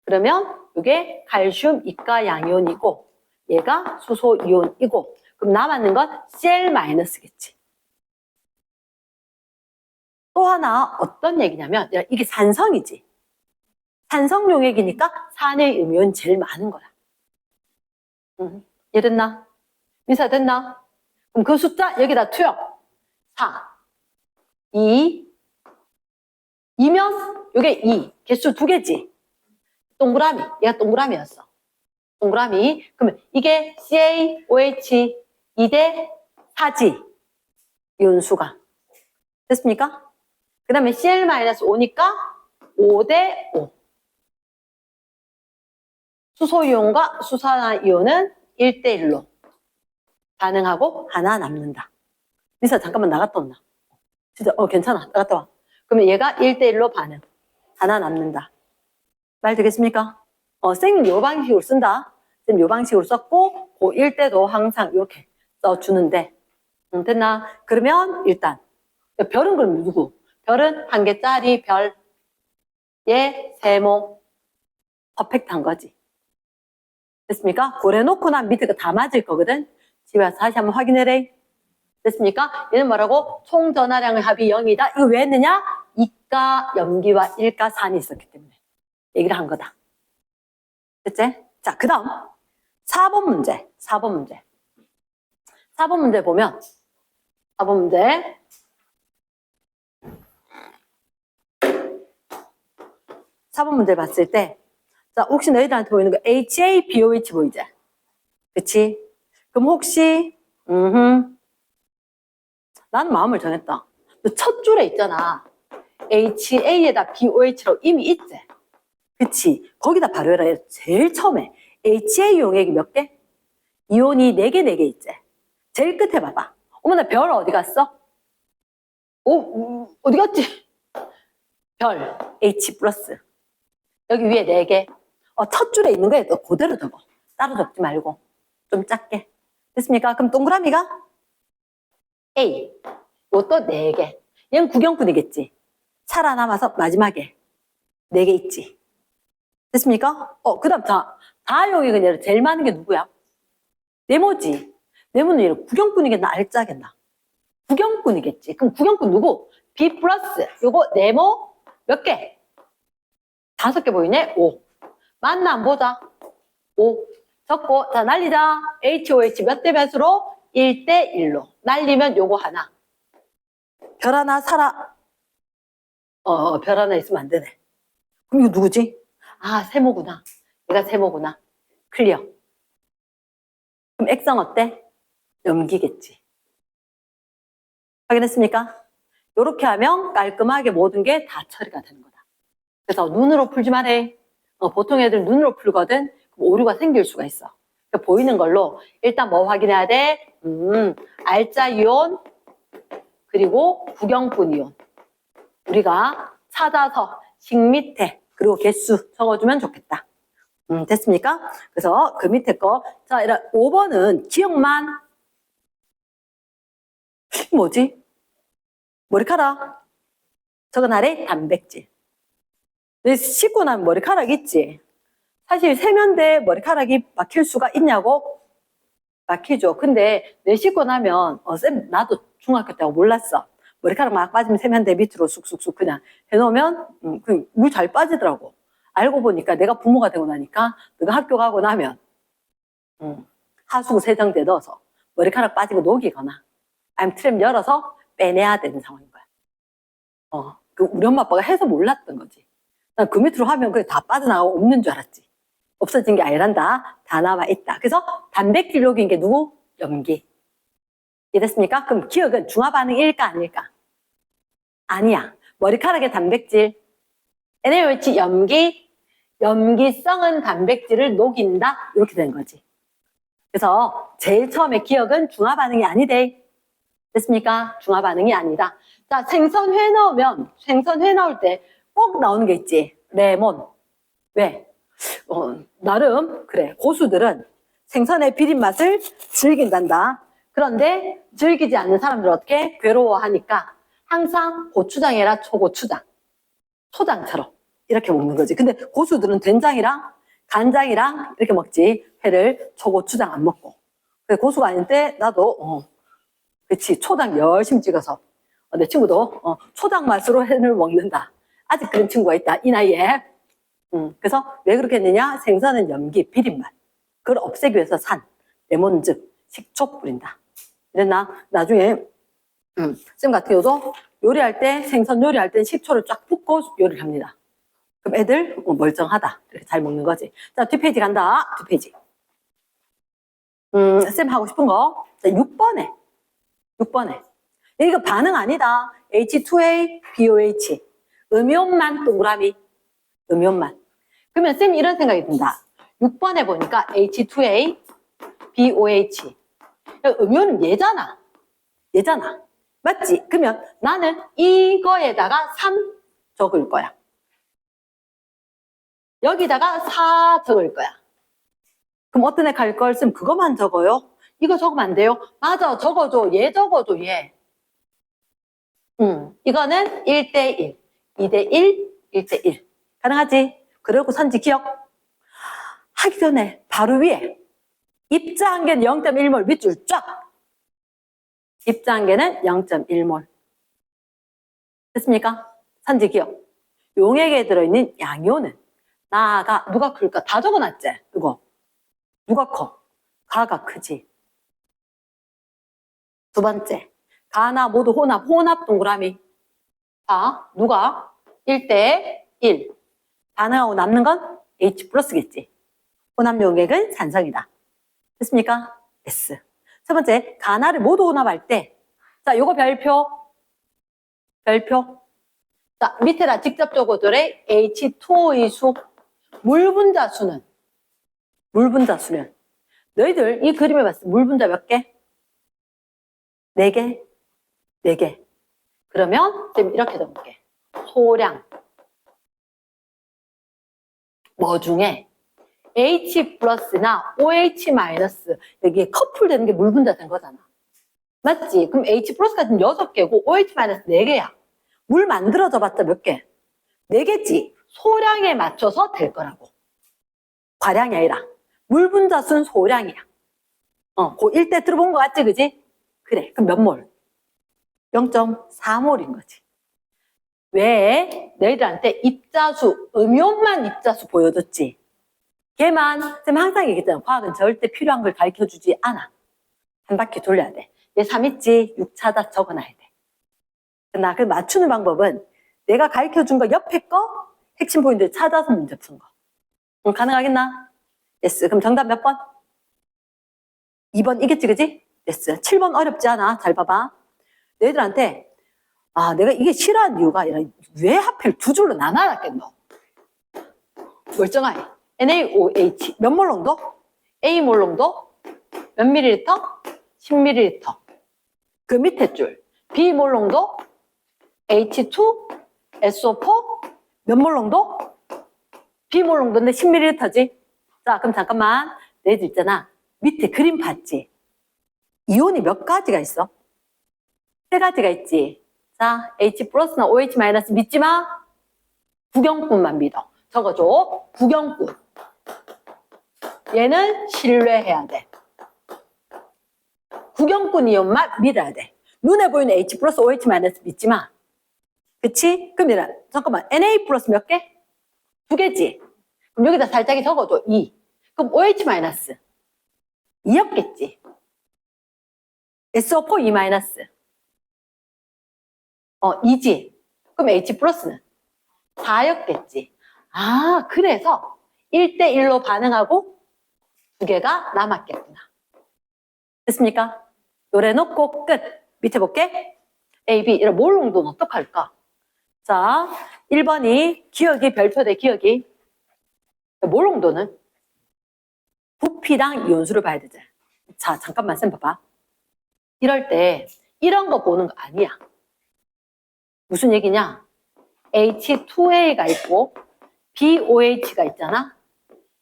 S1: 그러면 이게 칼슘 이가 양이온이고 얘가 수소 이온이고 그럼 남았는 건 Cl-겠지. 또 하나 어떤 얘기냐면 이게 산성이지. 산성 용액이니까 산의 음이온 제일 많은 거야. 이해됐나? 민사 됐나? 그럼 그 숫자 여기다 투여. 4, 2, 2면 이게 2. 개수 2개지. 동그라미. 얘가 동그라미였어. 동그라미. 그러면 이게 CaOH 2대 4지. 이온수가. 됐습니까? 그 다음에 Cl-5니까 5대 5. 수소이온과 수산화이온은 1대1로 반응하고 하나 남는다. 미사 잠깐만 나갔다 온나? 진짜 괜찮아. 나갔다 와. 그러면 얘가 1대1로 반응. 하나 남는다. 말 되겠습니까? 쌤은 요 방식으로 쓴다. 쌤 요 방식으로 썼고 고1 때도 항상 이렇게 써주는데 됐나? 그러면 일단 별은 그럼 누구? 별은 한 개짜리 별. 얘 세모. 퍼펙트한 거지. 됐습니까? 그래놓고 난 밑에 거 다 맞을 거거든. 집에 와서 다시 한번 확인해래. 됐습니까? 얘는 뭐라고? 총 전하량의 합이 0이다. 이거 왜 했느냐? 이가 염기와 일가 산이 있었기 때문에 얘기를 한 거다. 됐지? 자, 그 다음 4번 문제. 4번 문제. 4번 문제 보면 4번 문제 4번 문제 봤을 때 자, 혹시 너희들한테 보이는 거 HABOH 보이지? 그치? 그럼 혹시 나는 마음을 정했다. 첫 줄에 있잖아. HA에다 BOH라고 이미 있지? 그치? 거기다 바로 해라. 제일 처음에 HA 용액이 몇 개? 이온이 4개, 4개 있지? 제일 끝에 봐봐. 어머나 별 어디 갔어? 어디 갔지? 별 H 플러스. 여기 위에 4개. 첫 줄에 있는 거에 또 그대로 적어. 따로 적지 말고. 좀 작게. 됐습니까? 그럼 동그라미가 A. 요것도 4개. 얘는 구경꾼이겠지. 살아남아서 마지막에 4개 있지. 됐습니까? 그 다음 다용이 그냥 제일 많은 게 누구야? 네모지. 네모는 얘는 구경꾼이겠나? 알짜겠나? 구경꾼이겠지. 그럼 구경꾼 누구? B 플러스. 요거 네모 몇 개? 5개 보이네? 5. 맞나 안 보자. 5. 적고, 자, 날리자. HOH 몇 대 몇으로? 1대1로. 날리면 요거 하나. 별 하나 별 하나 있으면 안 되네. 그럼 이거 누구지? 아, 세모구나. 얘가 세모구나. 클리어. 그럼 액성 어때? 염기겠지. 확인했습니까? 요렇게 하면 깔끔하게 모든 게 다 처리가 되는 거다. 그래서 눈으로 풀지 말해. 보통 애들 눈으로 풀거든. 그럼 오류가 생길 수가 있어. 그러니까 보이는 걸로 일단 뭐 확인해야 돼? 알짜 이온 그리고 구경꾼 이온. 우리가 찾아서 식 밑에 그리고 개수 적어주면 좋겠다. 됐습니까? 그래서 그 밑에 거. 자, 5번은 기억만. 뭐지? 머리카락. 저건 아래 단백질. 씻고 나면 머리카락 있지? 사실 세면대에 머리카락이 막힐 수가 있냐고? 막히죠. 근데 내 씻고 나면 쌤 나도 중학교 때 몰랐어. 머리카락 막 빠지면 세면대 밑으로 쑥쑥쑥 그냥 해놓으면 물 잘 빠지더라고. 알고 보니까 내가 부모가 되고 나니까 내가 학교 가고 나면 하수구 세정대 넣어서 머리카락 빠지고 녹이거나 아니면 트랩 열어서 빼내야 되는 상황인 거야. 우리 엄마 아빠가 해서 몰랐던 거지. 난 그 밑으로 하면 그게 다 빠져나가고 없는 줄 알았지. 없어진 게 아니란다. 다 남아 있다. 그래서 단백질 녹인 게 누구? 염기. 이해됐습니까? 그럼 기억은 중화반응일까 아닐까? 아니야. 머리카락의 단백질. NaOH 염기. 염기성은 단백질을 녹인다. 이렇게 되는 거지. 그래서 제일 처음에 기억은 중화반응이 아니대. 됐습니까? 중화반응이 아니다. 자, 생선회 넣으면 생선회 넣을 때 꼭 나오는 게 있지. 레몬. 왜? 나름 그래. 고수들은 생선의 비린 맛을 즐긴단다. 그런데 즐기지 않는 사람들은 어떻게? 괴로워하니까 항상 고추장이라 초고추장. 초장처럼 이렇게 먹는 거지. 근데 고수들은 된장이랑 간장이랑 이렇게 먹지. 회를 초고추장 안 먹고. 그래, 고수가 아닐 때 나도 그치, 초장 열심히 찍어서 내 친구도 초장 맛으로 회를 먹는다. 아직 그런 친구가 있다, 이 나이에. 그래서 왜 그렇게 했느냐? 생선은 염기, 비린맛. 그걸 없애기 위해서 산, 레몬즙, 식초 뿌린다. 근데 나중에 쌤 같은 경우도 요리할 때, 생선 요리할 때 식초를 쫙 붓고 요리를 합니다. 그럼 애들 멀쩡하다. 이렇게 잘 먹는 거지. 자, 뒷페이지 간다. 뒷페이지. 쌤 하고 싶은 거. 자, 6번에. 이거 반응 아니다. H2A, BOH. 음이온만 동그라미. 음이온만. 그러면 쌤이 이런 생각이 든다. 6번에 보니까 H2A, BOH. 음이온은 얘잖아. 맞지? 그러면 나는 이거에다가 3 적을 거야. 여기다가 4 적을 거야. 그럼 어떤 애 갈 걸? 쌤 그거만 적어요? 이거 적으면 안 돼요? 맞아, 적어줘. 얘 적어줘, 얘. 이거는 1대1, 2대1, 1대1. 가능하지? 그리고 선지 기억. 하기 전에 바로 위에 입자한계는 0.1몰 밑줄 쫙. 입자한계는 0.1몰. 됐습니까? 선지 기억. 용액에 들어있는 양이온은 나가 누가 클까? 다 적어놨지? 이거. 누가 커? 가가 크지. 두 번째. 가나 모두 혼합 동그라미. 자, 누가? 1대1. 반응하고 남는 건 H 플러스겠지. 혼합 용액은 산성이다. 됐습니까? S. 세 번째, 가나를 모두 혼합할 때. 자, 요거 별표. 자, 밑에다 직접적으로들의 H2O의 수. 물 분자 수는. 너희들 이 그림에 봤을 때 물 분자 몇 개? 4개? 4개. 그러면 쌤 이렇게 적을게. 소량. 뭐 중에 H 플러스나 OH 마이너스 여기에 커플되는 게 물 분자 된 거잖아. 맞지? 그럼 H 플러스가 지금 6개고 OH 마이너스 4개야. 물 만들어져 봤자 몇 개? 4개지. 소량에 맞춰서 될 거라고. 과량이 아니라. 물 분자 수는 소량이야. 그 1대 들어본 거 같지, 그지? 그래. 그럼 몇 몰? 0.4몰인 거지. 왜? 너희들한테 입자수, 음이온만 입자수 보여줬지? 걔만, 쌤 항상 얘기했잖아. 과학은 절대 필요한 걸 가르쳐주지 않아. 한 바퀴 돌려야 돼. 얘 3 있지? 6 찾아 적어놔야 돼. 나 그 맞추는 방법은 내가 가르쳐준 거 옆에 거 핵심 포인트 찾아서 문제 푸는 거. 가능하겠나? yes. 그럼 정답 몇 번? 2번 이겠지, 그지? yes. 7번 어렵지 않아. 잘 봐봐. 너희들한테 내가 이게 싫어하는 이유가 아니라 왜 하필 두 줄로 나눠놨겠노? 멀쩡하게. NaOH 몇 몰 농도? A 몰 농도? 몇 밀리리터? 10ml. 그 밑에 줄 B 몰 농도? H2, SO4 몇 몰 농도? B 몰 농도인데 10ml지? 자, 그럼 잠깐만. 너희들 있잖아. 밑에 그림 봤지? 이온이 몇 가지가 있어? 3가지가 있지. 자, H 플러스나 OH 마이너스 믿지 마. 구경꾼만 믿어. 적어줘. 구경꾼. 얘는 신뢰해야 돼. 구경꾼 이온만 믿어야 돼. 눈에 보이는 H 플러스 OH 마이너스 믿지 마. 그치? 그럼 얘는 잠깐만. Na 플러스 몇 개? 2개지. 그럼 여기다 살짝이 적어줘. 2. 그럼 OH 마이너스 2였겠지. SO4 2 마이너스 2지. 그럼 H 플러스는 4였겠지. 그래서 1대1로 반응하고 2개가 남았겠구나. 됐습니까? 요래 놓고 끝. 밑에 볼게. A, B. 이런 몰 농도는 어떡할까? 자, 1번이 기억이 별표돼, 기억이. 몰 농도는 부피당 이온수를 봐야 되지. 자, 잠깐만 쌤 봐봐. 이럴 때 이런 거 보는 거 아니야. 무슨 얘기냐? H2A가 있고 BOH가 있잖아.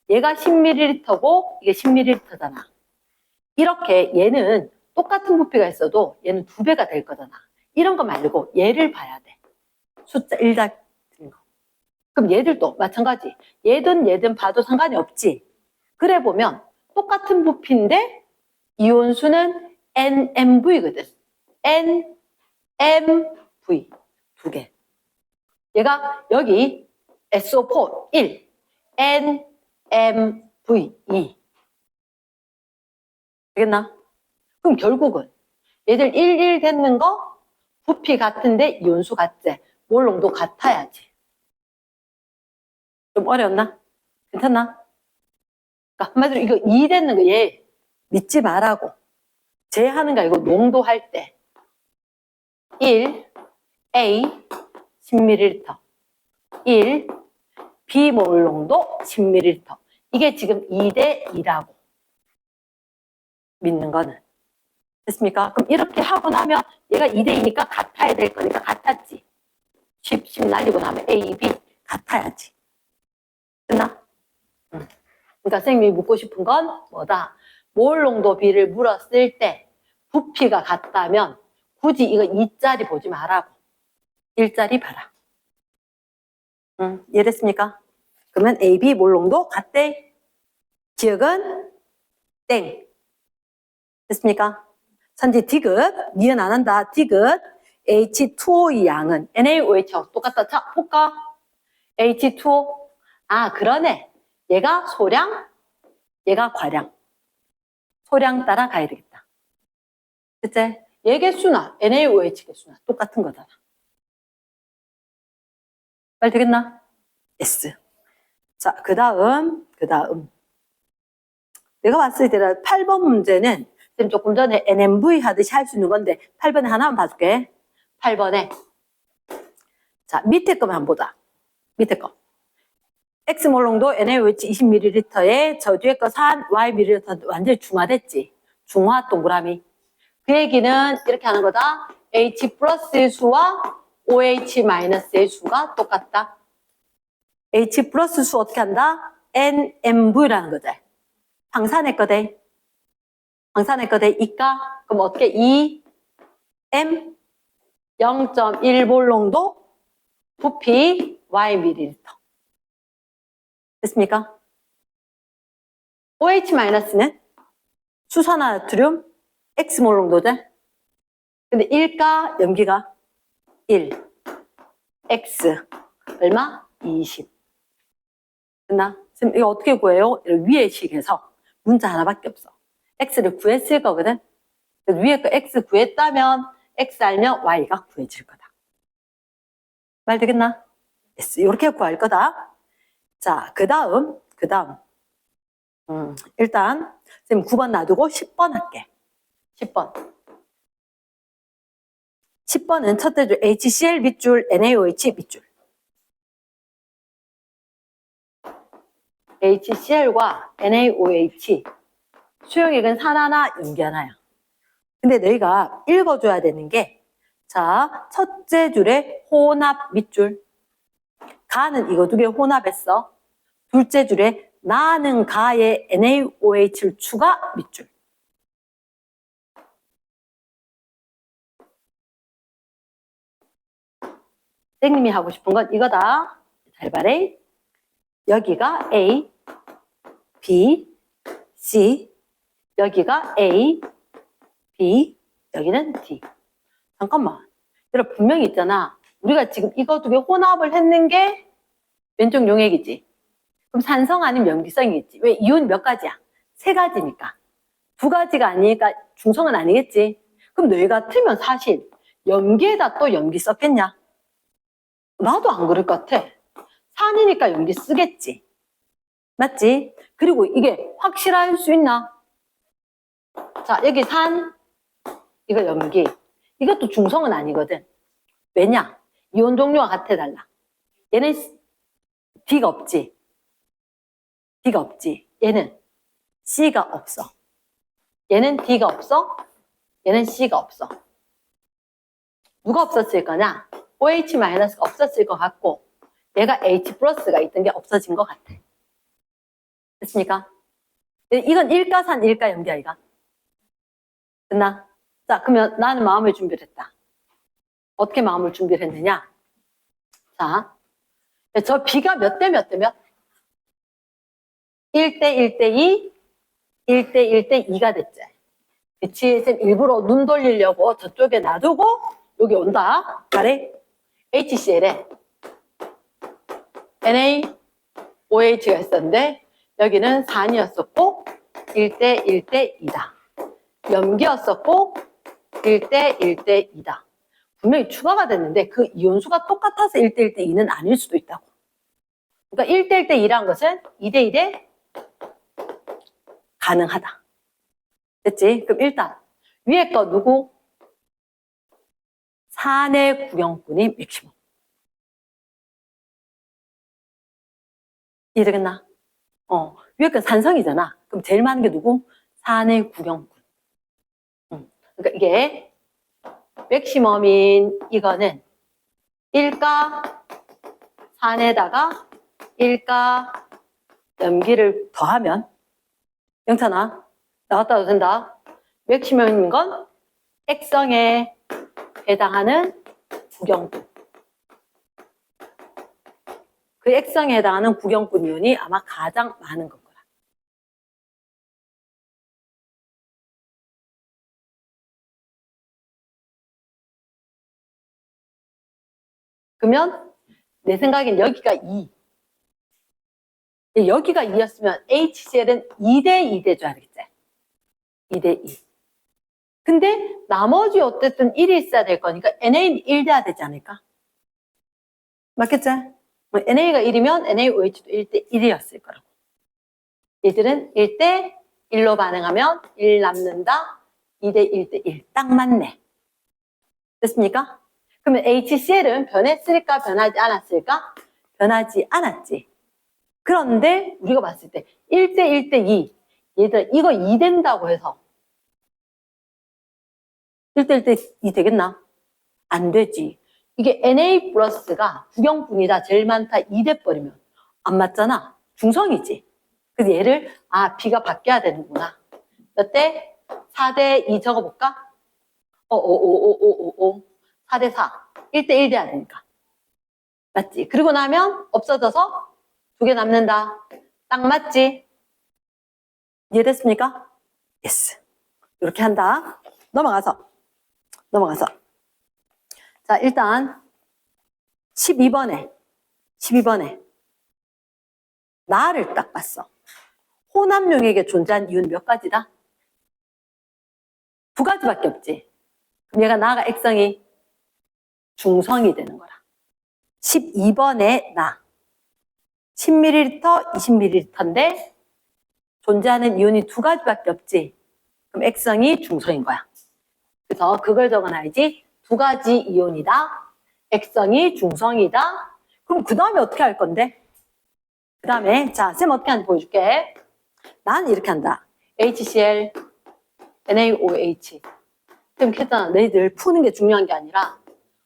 S1: 얘가 10ml고 이게 10ml잖아. 이렇게 얘는 똑같은 부피가 있어도 얘는 2배가 될 거잖아. 이런 거 말고 얘를 봐야 돼. 숫자 1 같은 거. 그럼 얘들도 마찬가지. 얘든 봐도 상관이 없지. 그래 보면 똑같은 부피인데 이온수는 NMV거든. NMV 두 개. 얘가 여기 SO4 1, NMV 2. 되겠나? 그럼 결국은 얘들 1, 1 됐는 거 부피 같은데 이온수 같지? 몰농도 같아야지. 좀 어려웠나? 괜찮나? 그러니까 한마디로 이거 2 됐는 거 얘 믿지 말라고. 제하는 거 이거 농도 할 때 1, A 10ml 1, B 몰농도 10ml 이게 지금 2대 2라고 믿는 거는 됐습니까? 그럼 이렇게 하고 나면 얘가 2대 2니까 같아야 될 거니까 같았지. 10 날리고 나면 A, B 같아야지. 됐나? 그러니까 선생님이 묻고 싶은 건 뭐다? 몰농도 B를 물었을 때 부피가 같다면 굳이 이거 2짜리 보지 말라고. 1짜리 봐라. 이해됐습니까? 그러면 A, B 몰농도 같대. 기억은 땡. 됐습니까? 선지 디귿, 니은 안 한다. 디귿, H2O 양은 NaOH하고 똑같다. 자, 볼까? H2O. 아, 그러네. 얘가 소량, 얘가 과량. 소량 따라 가야 되겠다. 그치? 얘 개수나 NaOH 개수나 똑같은 거잖아. 말 되겠나? S. 자, 그 다음. 내가 봤을 때 8번 문제는 지금 조금 전에 NMV 하듯이 할 수 있는 건데 8번에 하나만 봐줄게. 8번에 자, 밑에 거만 한번 보자. 밑에 거. X몰농도 NaOH 20ml에 저 뒤에 거 4 Yml 완전히 중화됐지. 중화 동그라미. 그 얘기는 이렇게 하는 거다. H 플러스의 수와 OH 마이너스의 수가 똑같다. H 플러스 수 어떻게 한다? NMV라는 거지. 방사내 거대. 방사내 거대 이까? 그럼 어떻게 2 M 0.1몰농도 부피 Yml. 됐습니까? OH-는 수산화나트륨 X몰농도제. 근데 1가 염기가 1. X 얼마? 20. 됐나? 지금 이거 어떻게 구해요? 위에 식에서 문자 하나밖에 없어. X를 구했을 거거든. 위에 거 X 구했다면 X 알면 Y가 구해질 거다. 말 되겠나? S 이렇게 구할 거다. 자, 그 다음 일단 지금 9번 놔두고 10번 할게. 10번은 첫째 줄 HCl 밑줄 NaOH 밑줄. HCl과 NaOH 수용액은 산 하나, 염기 하나야. 근데 너희가 읽어줘야 되는 게 자, 첫째 줄에 혼합 밑줄. 가는 이거 두 개 혼합했어. 둘째 줄에 나는 가에 NaOH를 추가 밑줄. 선생님이 하고 싶은 건 이거다. 잘 봐래. 여기가 A, B, C. 여기가 A, B, 여기는 D. 잠깐만. 여러분 분명히 있잖아. 우리가 지금 이거 두 개 혼합을 했는 게 왼쪽 용액이지. 그럼 산성 아니면 염기성이겠지. 왜? 이온 몇 가지야? 3가지니까. 2가지가 아니니까 중성은 아니겠지. 그럼 너희 같으면 사실 염기에다 또 염기 썼겠냐? 나도 안 그럴 것 같아. 산이니까 염기 쓰겠지. 맞지? 그리고 이게 확실할 수 있나? 자, 여기 산, 이거 염기. 이것도 중성은 아니거든. 왜냐? 이온 종류가 같아 달라. 얘는 D가 없지. D가 없지. 얘는 C가 없어. 얘는 D가 없어. 얘는 C가 없어. 누가 없었을 거냐? OH-가 없었을 것 같고 얘가 H 플러스가 있던 게 없어진 것 같아. 됐습니까? 이건 일가산, 일가염기 아이가? 됐나? 자, 그러면 나는 마음의 준비를 했다. 어떻게 마음을 준비를 했느냐? 자, 저 B가 몇 대 몇 대 몇? 1대 1대 2, 1대 1대 2가 됐지. 그치? 쌤 일부러 눈 돌리려고 저쪽에 놔두고 여기 온다. 잘해. HCl에 NaOH가 있었는데 여기는 산이었었고 1대 1대 2다. 염기였었고 1대 1대 2다. 분명히 추가가 됐는데 그 이온수가 똑같아서 1대 1대 2는 아닐 수도 있다고. 그러니까 1대 1대 2라는 것은 2대 1대 가능하다. 됐지? 그럼 일단 위에 거 누구? 산의 구경꾼이 맥시멈. 이해되겠나? 위에 건 산성이잖아. 그럼 제일 많은 게 누구? 산의 구경꾼. 그러니까 이게 맥시멈인 이거는 1가 산에다가 1가 염기를 더하면 영찬아 나갔다 와도 된다. 맥시멈인 건 액성에 해당하는 구경꾼. 그 액성에 해당하는 구경꾼 이온이 아마 가장 많은 건 거야. 그러면 내 생각엔 여기가 2. 여기가 2였으면 HCl은 2대 2 돼줘야 되겠지. 2대 2. 근데 나머지 어쨌든 1이 있어야 될 거니까 NA는 1 돼야 되지 않을까? 맞겠지? NA가 1이면 NaOH도 1대 1이었을 거라고. 얘들은 1대 1로 반응하면 1 남는다. 2대 1대 1. 딱 맞네. 됐습니까? 그러면 HCl은 변했을까? 변하지 않았을까? 변하지 않았지. 그런데 우리가 봤을 때 1대 1대 2. 얘들 이거 2 된다고 해서 1대 1대 2 되겠나? 안 되지. 이게 Na 플러스가 구경꾼이다 제일 많다 2 돼버리면 안 맞잖아. 중성이지. 그래서 얘를 B가 바뀌어야 되는구나. 몇 대? 4대 2 적어볼까? 4대 4. 1대 1 돼야 되니까. 맞지? 그리고 나면 없어져서 2개 남는다. 딱 맞지? 이해됐습니까? 예스. 이렇게 한다. 넘어가서. 자, 일단 12번에 나를 딱 봤어. 혼합용액에 존재한 이유는 몇 가지다? 2가지밖에 없지. 그럼 얘가 나가 액성이 중성이 되는 거라. 12번에 나 10ml, 20ml인데 존재하는 이온이 2가지밖에 없지. 그럼 액성이 중성인 거야. 그래서 그걸 적어놔야지. 2가지 이온이다. 액성이 중성이다. 그럼 그 다음에 어떻게 할 건데? 그 다음에 자, 쌤 어떻게 하는지 보여줄게. 나는 이렇게 한다. HCl, NaOH. 쌤 했잖아. 너희들 푸는 게 중요한 게 아니라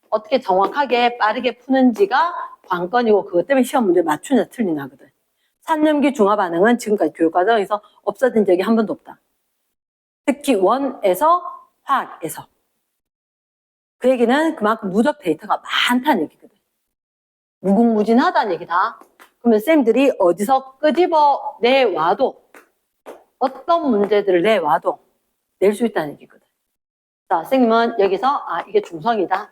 S1: 어떻게 정확하게 빠르게 푸는지가 관건이고 그것 때문에 시험 문제 맞추냐 틀리냐거든. 산염기 중화 반응은 지금까지 교육과정에서 없어진 적이 한 번도 없다. 특히 원에서 화학에서. 그 얘기는 그만큼 누적 데이터가 많다는 얘기거든. 무궁무진하다는 얘기다. 그러면 쌤들이 어디서 끄집어 내와도 어떤 문제들을 내와도 낼 수 있다는 얘기거든. 자, 선생님은 여기서 이게 중성이다.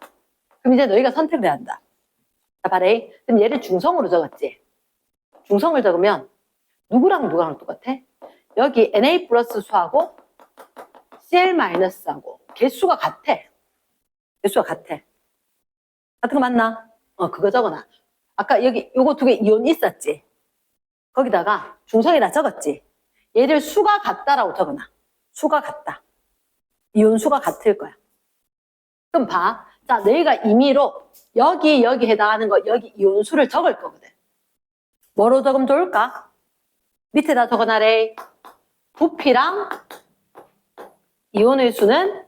S1: 그럼 이제 너희가 선택을 해야 한다. 자, 봐래. 그럼 얘를 중성으로 적었지. 중성을 적으면 누구랑 똑같아? 여기 Na 플러스 수하고 Cl 마이너스하고 개수가 같아. 같은 거 맞나? 그거 적어놔. 아까 여기 요거 2개 이온 있었지. 거기다가 중성이라 적었지. 얘를 수가 같다라고 적어놔. 수가 같다. 이온 수가 같을 거야. 그럼 봐. 자, 너희가 임의로 여기 해당하는 거 여기 이온 수를 적을 거거든. 뭐로 적으면 좋을까? 밑에다 적어놔래. 부피랑 이온의 수는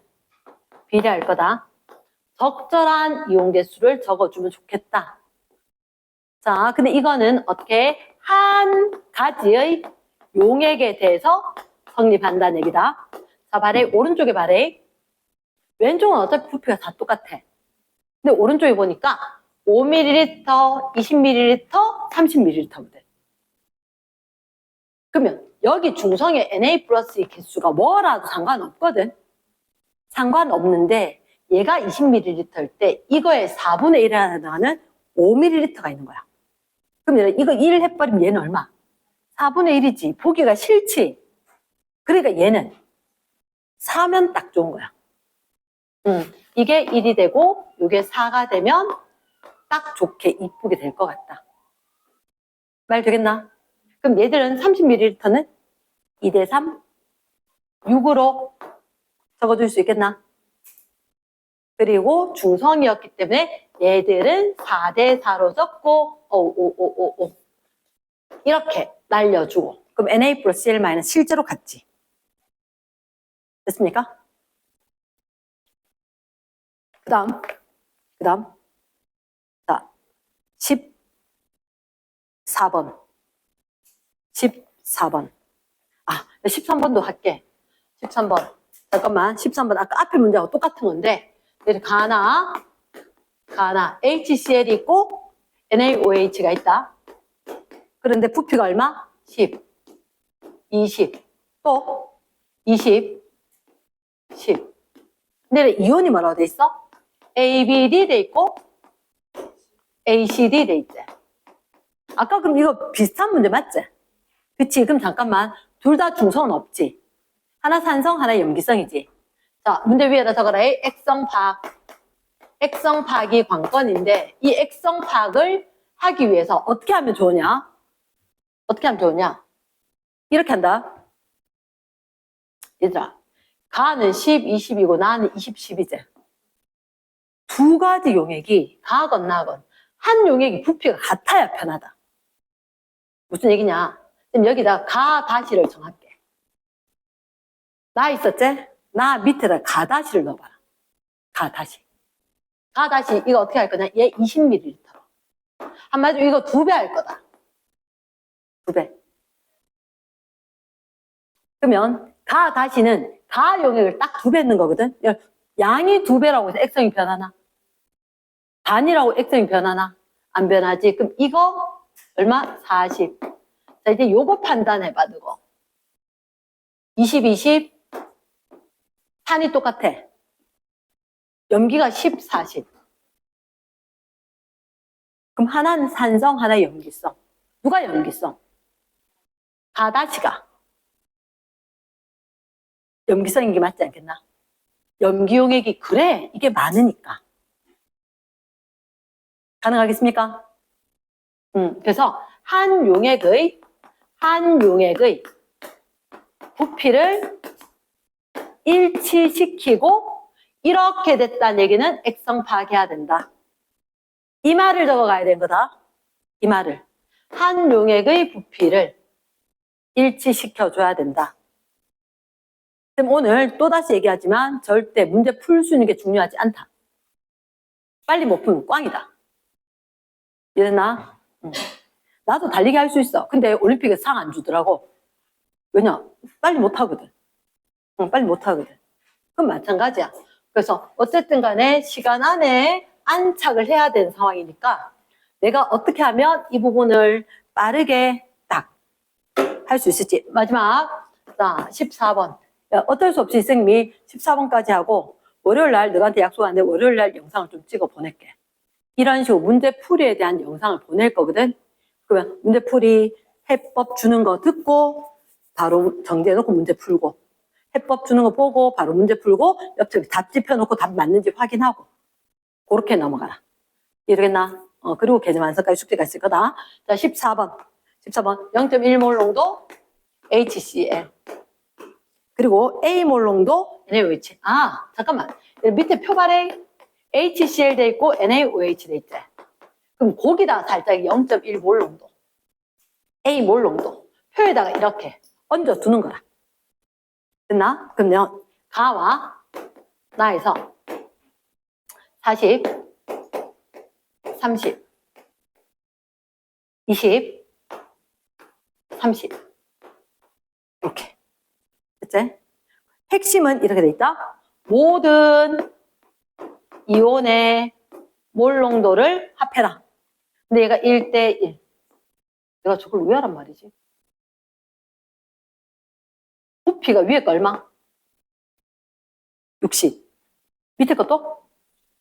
S1: 비례할 거다. 적절한 이온 개수를 적어주면 좋겠다. 자, 근데 이거는 어떻게 한 가지의 용액에 대해서 성립한다는 얘기다. 자, 봐래. 오른쪽에 봐래. 왼쪽은 어차피 부피가 다 똑같아. 근데 오른쪽에 보니까 5ml, 20ml, 30ml거든. 그러면 여기 중성의 Na 플러스의 개수가 뭐라도 상관없거든. 상관없는데 얘가 20ml일 때 이거의 4분의 1하나는 5ml가 있는 거야. 그럼 이거 1 해버리면 얘는 얼마? 4분의 1이지. 보기가 싫지. 그러니까 얘는 4면 딱 좋은 거야. 이게 1이 되고 이게 4가 되면 딱 좋게 이쁘게 될 것 같다. 말 되겠나? 그럼 얘들은 30ml는 2대3, 6으로 적어줄 수 있겠나? 그리고 중성이었기 때문에 얘들은 4대4로 적고 이렇게 날려주고 그럼 Na 플러스 Cl 마이너스 실제로 같지. 됐습니까? 그 다음 자 14번 13번도 할게. 13번 잠깐만 13번 아까 앞에 문제하고 똑같은 건데 가나 HCl이 있고 NaOH가 있다. 그런데 부피가 얼마? 10 20 또 20 10 근데 이온이 뭐라고 돼 있어? ABD 돼 있고 ACD 돼 있지. 아까 그럼 이거 비슷한 문제 맞지? 그치? 그럼 잠깐만 둘 다 중성은 없지. 하나 산성 하나 염기성이지. 자 문제 위에다 적어라. 액성파악이 관건인데 이 액성파악을 하기 위해서 어떻게 하면 좋으냐? 이렇게 한다. 얘들아 가는 10, 20이고 나는 20, 10이지. 두 가지 용액이 가건 나건 한 용액이 부피가 같아야 편하다. 무슨 얘기냐? 지금 여기다 가 다시를 정할게. 나 있었지? 나 밑에다 가 다시를 넣어봐라. 가 다시 이거 어떻게 할 거냐? 얘 20ml로. 한마디로 이거 2배 할 거다. 2배. 그러면 가 다시는 가 용액을 딱 2배 넣는 거거든. 양이 2배라고 해서 액성이 변하나? 반이라고 액성이 변하나? 안 변하지. 그럼 이거 얼마? 40. 자 이제 요거 판단해봐. 누구? 20, 20 산이 똑같아. 염기가 10, 40. 그럼 하나는 산성, 하나 염기성. 누가 염기성? 가다시가 염기성인 게 맞지 않겠나? 염기용액이 그래 이게 많으니까. 가능하겠습니까? 그래서 한 용액의 부피를 일치시키고 이렇게 됐다는 얘기는 액성 파악해야 된다. 이 말을 적어가야 되는 거다. 이 말을. 한 용액의 부피를 일치시켜줘야 된다. 그럼 오늘 또다시 얘기하지만 절대 문제 풀 수 있는 게 중요하지 않다. 빨리 못 풀면 꽝이다. 이해됐나? 나도 달리기 할 수 있어. 근데 올림픽에 상 안 주더라고. 왜냐? 빨리 못 하거든. 빨리 못 하거든. 그럼 마찬가지야. 그래서 어쨌든 간에 시간 안에 안착을 해야 되는 상황이니까 내가 어떻게 하면 이 부분을 빠르게 딱 할 수 있을지. 마지막 자 14번. 어쩔 수 없이 선생님이 14번까지 하고 월요일 날 너한테 약속하는데 월요일 날 영상을 좀 찍어 보낼게. 이런 식으로 문제풀이에 대한 영상을 보낼 거거든. 그러면 문제풀이 해법 주는 거 듣고 바로 정지해놓고 문제 풀고 해법 주는 거 보고 바로 문제 풀고 옆쪽에 답지 펴놓고 답 맞는지 확인하고 그렇게 넘어가라. 이해되겠나? 그리고 계절 완성까지 숙제가 있을 거다. 자 14번 0.1몰 농도 HCl 그리고 A몰 농도 NaOH. 아 잠깐만 밑에 표발에 HCl 돼 있고 NaOH 돼 있지. 그럼 거기다 살짝 0.1몰 농도 A몰 농도 표에다가 이렇게 얹어 두는 거야. 됐나? 그러면 가와 나에서 40 30 20 30 이렇게 됐지? 핵심은 이렇게 돼 있다. 모든 이온의 몰 농도를 합해라. 근데 얘가 1대1. 내가 저걸 왜 하란 말이지? 부피가 위에 거 얼마? 60. 밑에 것도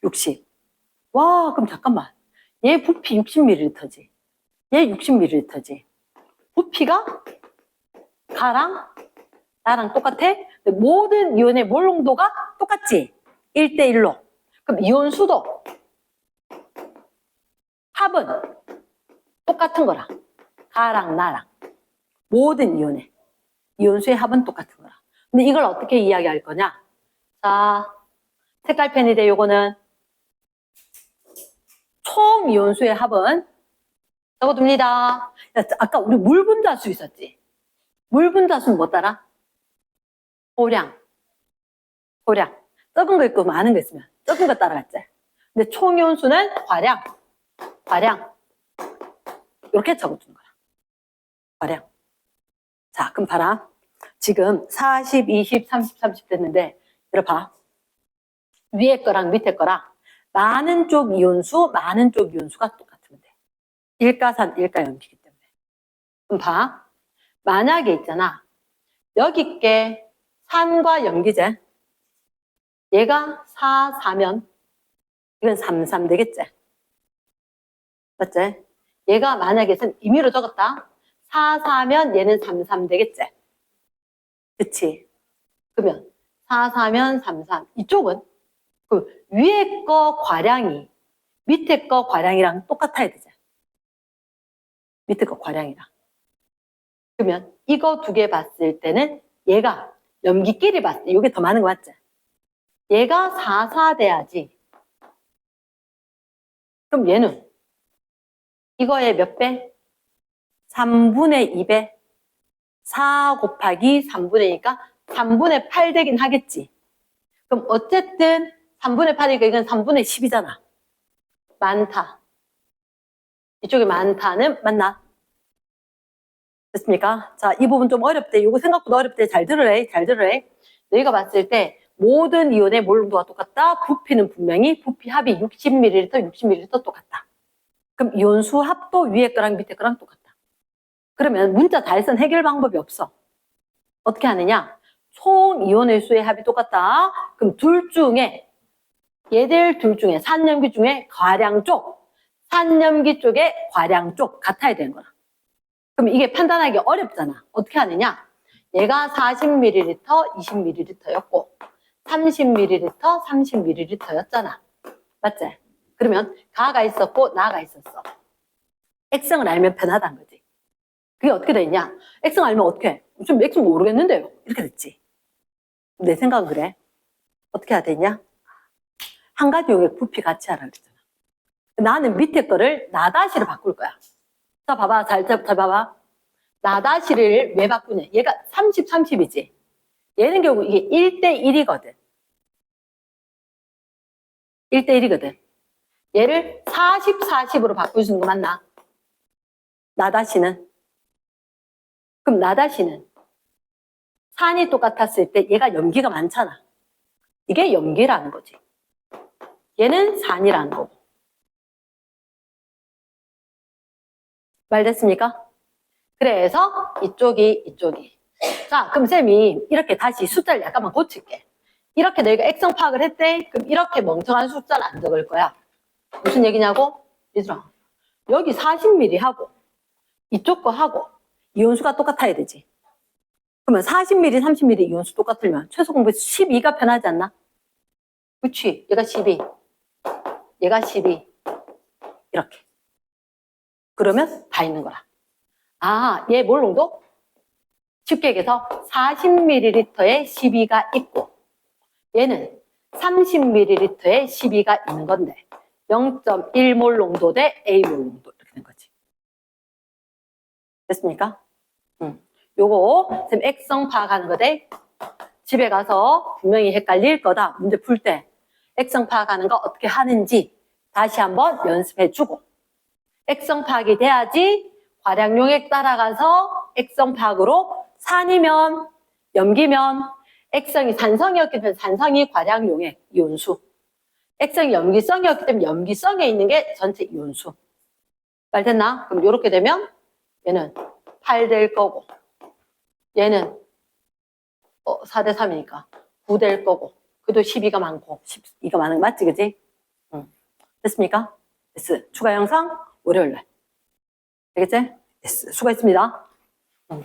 S1: 60. 와, 그럼 잠깐만. 얘 부피 60ml지. 얘 60ml지. 부피가 가랑 나랑 똑같아? 근데 모든 이온의 몰 농도가 똑같지? 1대1로. 그럼 이온 수도 합은 똑같은 거라. 가랑 나랑. 모든 이온의. 이온수의 합은 똑같은 거라. 근데 이걸 어떻게 이야기할 거냐? 자, 색깔펜이래, 요거는. 총 이온수의 합은 적어둡니다. 아까 우리 물 분자수 있었지? 물 분자수는 뭐 따라? 고량. 고량. 적은 거 있고 많은 거 있으면 적은 거 따라갔지? 근데 총 이온수는 과량. 과량. 이렇게 적어주는 거라. 과량. 자, 그럼 봐라. 지금 40, 20, 30, 30 됐는데, 이리 봐. 위에 거랑 밑에 거랑 많은 쪽 이온수, 많은 쪽 이온수가 똑같으면 돼. 일가산, 일가염기이기 때문에. 그럼 봐. 만약에 있잖아. 여기 게 산과 염기제. 얘가 4, 4면 이건 3, 3 되겠지? 맞지? 얘가 만약에 임의로 적었다. 4, 4면 얘는 3, 3 되겠지? 그치? 그러면 4, 4면 3, 3. 이쪽은 그 위에 거 과량이 밑에 거 과량이랑 똑같아야 되죠. 밑에 거 과량이랑. 그러면 이거 두 개 봤을 때는 얘가 염기끼리 봤을 때 이게 더 많은 거 맞지? 얘가 4, 4 돼야지. 그럼 얘는 이거의 몇 배? 3분의 2배. 4 곱하기 3분의니까 3분의 8 되긴 하겠지. 그럼 어쨌든 3분의 8이니까 이건 3분의 10이잖아. 많다. 이쪽에 많다는 맞나? 됐습니까? 자, 이 부분 좀 어렵대. 이거 생각보다 어렵대. 잘 들으래. 잘 들으래. 너희가 봤을 때 모든 이온의 몰 농도가 똑같다. 부피는 분명히 부피 합이 60ml, 60ml 똑같다. 그럼 이온수 합도 위에 거랑 밑에 거랑 똑같다. 그러면 문자 달선 해결 방법이 없어. 어떻게 하느냐? 총 이온의 수의 합이 똑같다. 그럼 둘 중에 얘들 둘 중에 산염기 중에 과량 쪽, 산염기 쪽에 과량 쪽 같아야 되는 거야. 그럼 이게 판단하기 어렵잖아. 어떻게 하느냐? 얘가 40ml, 20ml였고 30ml, 30ml였잖아. 맞지? 그러면 가가 있었고 나가 있었어. X성을 알면 편하다는 거지. 그게 어떻게 되냐? X성 알면 어떻게 해? 좀 X성 모르겠는데요. 이렇게 됐지. 내 생각은 그래. 어떻게 해야 되냐? 한 가지 용액 부피 같이 하라 그랬잖아. 나는 밑에 거를 나다시로 바꿀 거야. 자, 봐봐. 잘 봐봐. 나다시를 왜 바꾸냐? 얘가 30, 30이지. 얘는 결국 이게 1대1이거든. 1대1이거든. 얘를 40, 40으로 바꾸시는 거 맞나? 나다시는. 그럼 나다시는 산이 똑같았을 때 얘가 염기가 많잖아. 이게 염기라는 거지. 얘는 산이라는 거고. 말 됐습니까? 그래서 이쪽이. 자, 그럼 쌤이 이렇게 다시 숫자를 약간만 고칠게. 이렇게 너희가 액성 파악을 했대. 그럼 이렇게 멍청한 숫자를 안 적을 거야. 무슨 얘기냐고? 얘들아, 여기 40ml 하고 이쪽 거 하고 이온수가 똑같아야 되지. 그러면 40ml, 30ml 이온수 똑같으면 최소 공부에서 12가 편하지 않나? 그치? 얘가 12. 얘가 12. 이렇게. 그러면 다 있는 거라. 아, 얘 몰 농도? 쉽게 얘기해서 40ml에 12가 있고 얘는 30ml에 12가 있는 건데 0.1몰 농도 대 A몰 농도 이렇게 된 거지. 됐습니까? 요거 쌤 액성 파악하는 거대. 집에 가서 분명히 헷갈릴 거다. 문제 풀 때 액성 파악하는 거 어떻게 하는지 다시 한번 연습해주고 액성 파악이 돼야지 과량 용액 따라가서 액성 파악으로 산이면 염기면 액성이 산성이었기 때문에 산성이 과량 용액 이온수 X는 염기성이었기 때문에 염기성에 있는 게 전체 이온수. 말 됐나? 그럼 이렇게 되면 얘는 8 될 거고 얘는 4대 3이니까 9 될 거고 그래도 12가 많고 12가 많은 거 맞지 그지? 응. 됐습니까? 됐어. 추가 영상 월요일날. 알겠지? 됐어. 수고했습니다. 응.